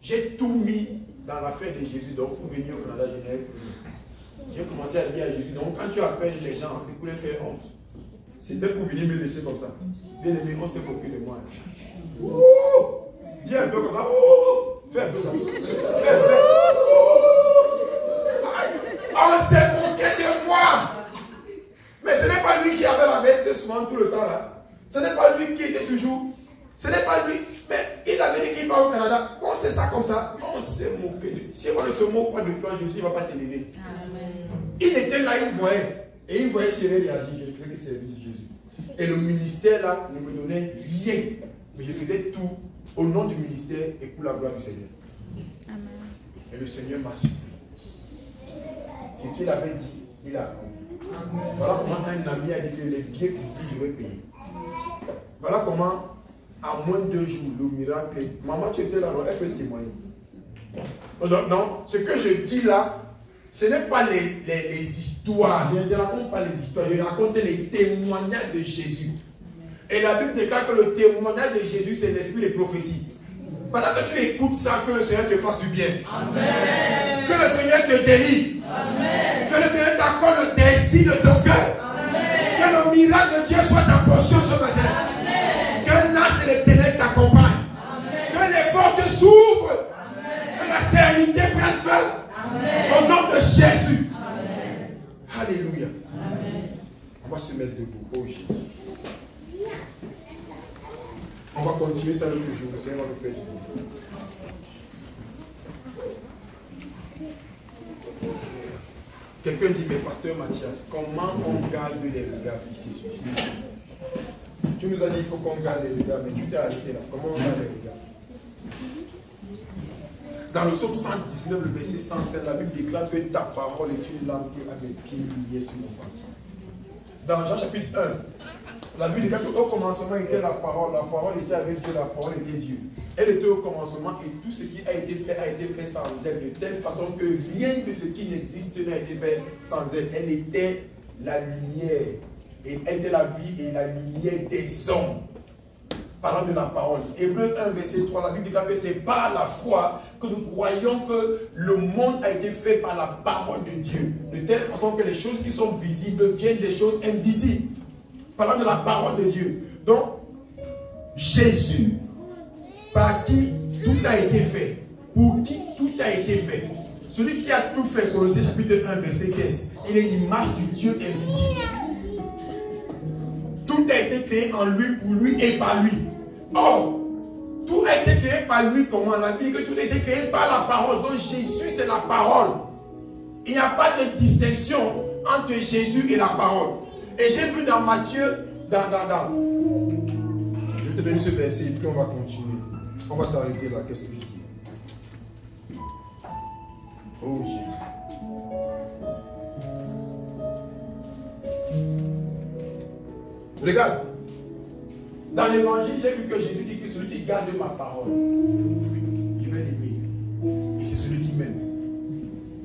[SPEAKER 1] j'ai tout mis dans l'affaire de Jésus. Donc pour venir au Canada, j'ai commencé à dire à Jésus. Donc quand tu appelles les gens, c'est pour les faire honte. C'était pour venir me laisser comme ça. Bien aimé, on s'est moqué de moi. Dis un peu comme ça. Fais un peu ça. Fais. On s'est moqué de moi. Mais ce n'est pas lui qui avait la veste souvent tout le temps là. Ce n'est pas lui qui était toujours. Ce n'est pas lui. Mais il avait dit qu'il va au Canada. On sait ça comme ça. On s'est moqué de. Si on ne se moque pas de toi, Jésus ne va pas t'élever. Il était là, il voyait. Et il voyait s'il avait réagi. Je ne faisais que servir Jésus. Et le ministère là ne me donnait rien. Mais je faisais tout au nom du ministère et pour la gloire du Seigneur. Amen. Et le Seigneur m'a supplié. Ce qu'il avait dit, il a accompli. Voilà comment un ami a dit que les biens que je vais payer. Voilà comment, à moins de 2 jours, le miracle. Maman, tu étais là, elle peut témoigner. Non, ce que je dis là, ce n'est pas les histoires. Je ne raconte pas les histoires, je raconte les témoignages de Jésus. Et la Bible déclare que le témoignage de Jésus, c'est l'esprit des prophéties. Pendant que tu écoutes ça, que le Seigneur te fasse du bien. Amen. Que le Seigneur te délivre. Amen. Que le Seigneur t'accorde le désir de ton cœur. Amen. Que le miracle de Dieu soit ta portion ce matin. Amen. Qu'un acte de ténèbres t'accompagne. Que les portes s'ouvrent. Que la stérilité prenne feu. Amen. Au nom de Jésus. Amen. Alléluia. Amen. On va se mettre debout. Oh Jésus. On va continuer ça le jour. Le Seigneur va nous faire du bien. Quelqu'un dit, mais pasteur Mathias, comment on garde les regards fixés sur Jésus? Tu nous as dit qu'il faut qu'on garde les regards, mais tu t'es arrêté là. Comment on garde les regards? Dans le psaume 119, le verset 107, la Bible déclare que ta parole est une lampe à mes pieds liés sur mon sentier. Dans Jean chapitre 1, la Bible déclare qu'au commencement était la parole était avec Dieu, la parole était Dieu. Elle était au commencement et tout ce qui a été fait sans elle, de telle façon que rien de ce qui n'existe n'a été fait sans elle. Elle était la lumière, et elle était la vie et la lumière des hommes. Parlant de la parole. Hébreux 1, verset 3, la Bible déclare que c'est par la foi que nous croyons que le monde a été fait par la parole de Dieu. De telle façon que les choses qui sont visibles viennent des choses invisibles. Parlant de la parole de Dieu. Donc, Jésus, par qui tout a été fait, pour qui tout a été fait. Celui qui a tout fait, Colossiens chapitre 1, verset 15, il est l'image du Dieu invisible. Tout a été créé en lui, pour lui et par lui. Or, tout a été créé par lui. Comment? La Bible dit que tout a été créé par la parole. Donc Jésus, c'est la parole. Il n'y a pas de distinction entre Jésus et la parole. Et j'ai vu dans Matthieu, je vais te donner ce verset et puis on va continuer. On va s'arrêter là. Qu'est-ce que je dis? Oh Jésus. Regarde. Dans l'évangile, j'ai vu que Jésus dit que celui qui garde ma parole, je vais l'aimer. Et c'est celui qui m'aime.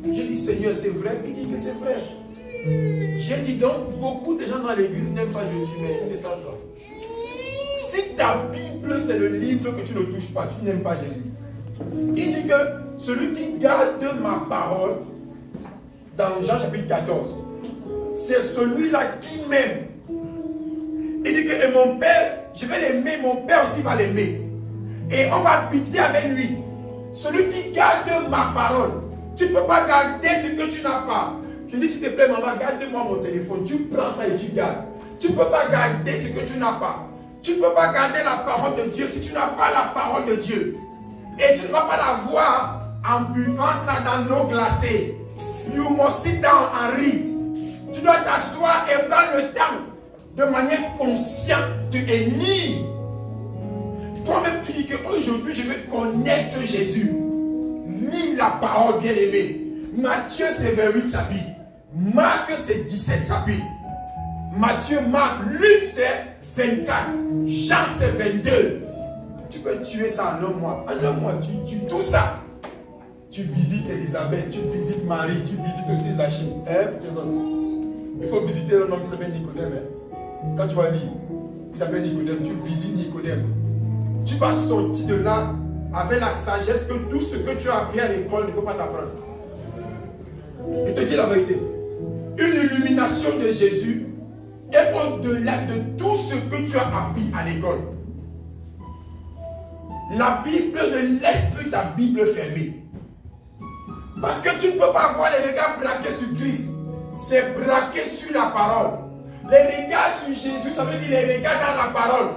[SPEAKER 1] J'ai dit, Seigneur, c'est vrai? Il dit que c'est vrai. J'ai dit donc, beaucoup de gens dans l'église n'aiment pas Jésus, mais ils ne savent pas. Si ta Bible, c'est le livre que tu ne touches pas, tu n'aimes pas Jésus. Il dit que celui qui garde ma parole, dans Jean chapitre 14, c'est celui-là qui m'aime. Il dit que et mon Père, je vais l'aimer, mon Père aussi va l'aimer. Et on va habiter avec lui. Celui qui garde ma parole. Tu ne peux pas garder ce que tu n'as pas. Je dis, s'il te plaît, maman, garde-moi mon téléphone. Tu prends ça et tu gardes. Tu ne peux pas garder ce que tu n'as pas. Tu ne peux pas garder la parole de Dieu si tu n'as pas la parole de Dieu. Et tu ne vas pas la voir en buvant ça dans l'eau glacée. You must sit down and read. Tu dois t'asseoir et prendre le temps de manière consciente et lire. Toi-même, tu dis qu'aujourd'hui, je vais connaître Jésus. Lis la parole bien-aimée. Matthieu, c'est 28 chapitres. Marc, c'est 17 chapitres. Matthieu, Marc, Luc, c'est 24. Jean, c'est 22. Tu peux tuer ça en un mois. En un mois, tu tues tout ça. Tu visites Élisabeth, tu visites Marie, tu visites aussi Zachée. Il faut visiter un homme qui s'appelle Nicodème. Quand tu vas lire, il s'appelle Nicodème, tu visites Nicodème. Tu vas sortir de là avec la sagesse que tout ce que tu as appris à l'école ne peut pas t'apprendre. Je te dis la vérité. Une illumination de Jésus est au-delà de tout ce que tu as appris à l'école. La Bible ne laisse plus ta Bible fermée. Parce que tu ne peux pas avoir les regards braqués sur Christ. C'est braqué sur la parole. Les regards sur Jésus, ça veut dire les regards dans la parole.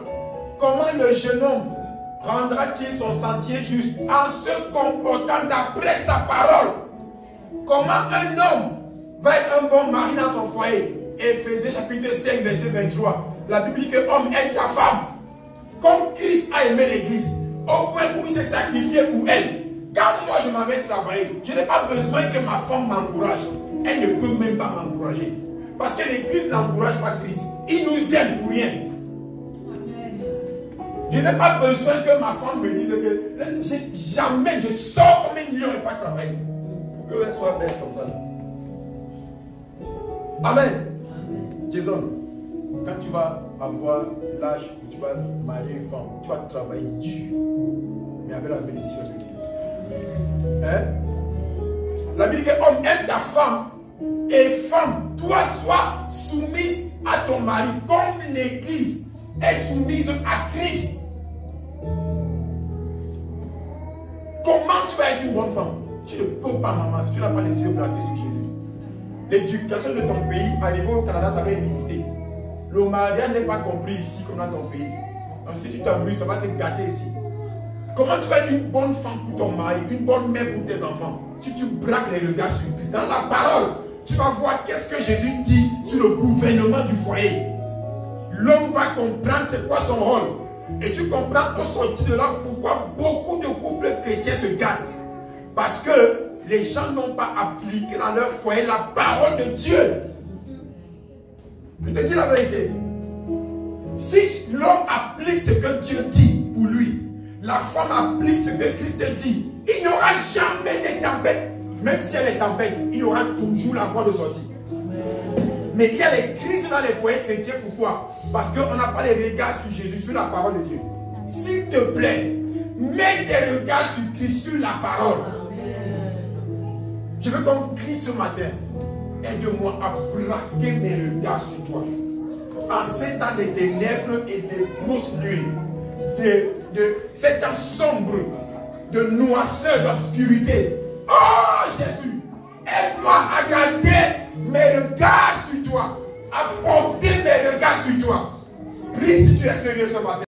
[SPEAKER 1] Comment le jeune homme rendra-t-il son sentier juste en se comportant d'après sa parole? Comment un homme va être un bon mari dans son foyer? Éphésiens chapitre 5, verset 23. La Bible dit que l'homme aime ta femme comme Christ a aimé l'église, au point où il s'est sacrifié pour elle. Quand moi je m'en vais travailler, je n'ai pas besoin que ma femme m'encourage. Elle ne peut même pas m'encourager. Parce que l'église n'encourage pas Christ. Il nous aime pour rien. Je n'ai pas besoin que ma femme me dise que jamais je sors comme un lion et pas travailler. Pour qu'elle soit belle comme ça. Amen. Jason, quand tu vas avoir l'âge où tu vas marier une femme, tu vas travailler dur, mais avec la bénédiction de Dieu. Hein? La Bible dit que homme aime ta femme et femme, toi sois soumise à ton mari comme l'église est soumise à Christ. Comment tu vas être une bonne femme? Tu ne peux pas, maman, si tu n'as pas les yeux braqués sur Jésus. L'éducation de ton pays, à niveau au Canada, ça va être limité. Le mariage n'est pas compris ici comme dans ton pays. Donc si tu t'amuses, ça va se gâter ici. Comment tu vas être une bonne femme pour ton mari, une bonne mère pour tes enfants? Si tu braques les regards sur Christ, dans la parole, tu vas voir qu'est-ce que Jésus dit sur le gouvernement du foyer. L'homme va comprendre c'est quoi son rôle. Et tu comprends au sortir de là pourquoi beaucoup de couples chrétiens se gâtent. Parce que les gens n'ont pas appliqué dans leur foyer la parole de Dieu. Je te dis la vérité. Si l'homme applique ce que Dieu dit pour lui, la femme applique ce que Christ dit, il n'y aura jamais de tempête. Même s'il y a des tempêtes, il y aura toujours la voie de sortie. Mais il y a des crises dans les foyers chrétiens. Pourquoi? Parce qu'on n'a pas les regards sur Jésus, sur la parole de Dieu. S'il te plaît, mets tes regards sur Christ, sur la parole. Je veux qu'on crie ce matin. Aide-moi à braquer mes regards sur toi. En ces temps de ténèbres et de grosses nuits, de ces temps sombres, de noirceur, d'obscurité. Oh Jésus, aide-moi à garder mes regards sur toi, à porter mes regards sur toi. Prie si tu es sérieux ce matin.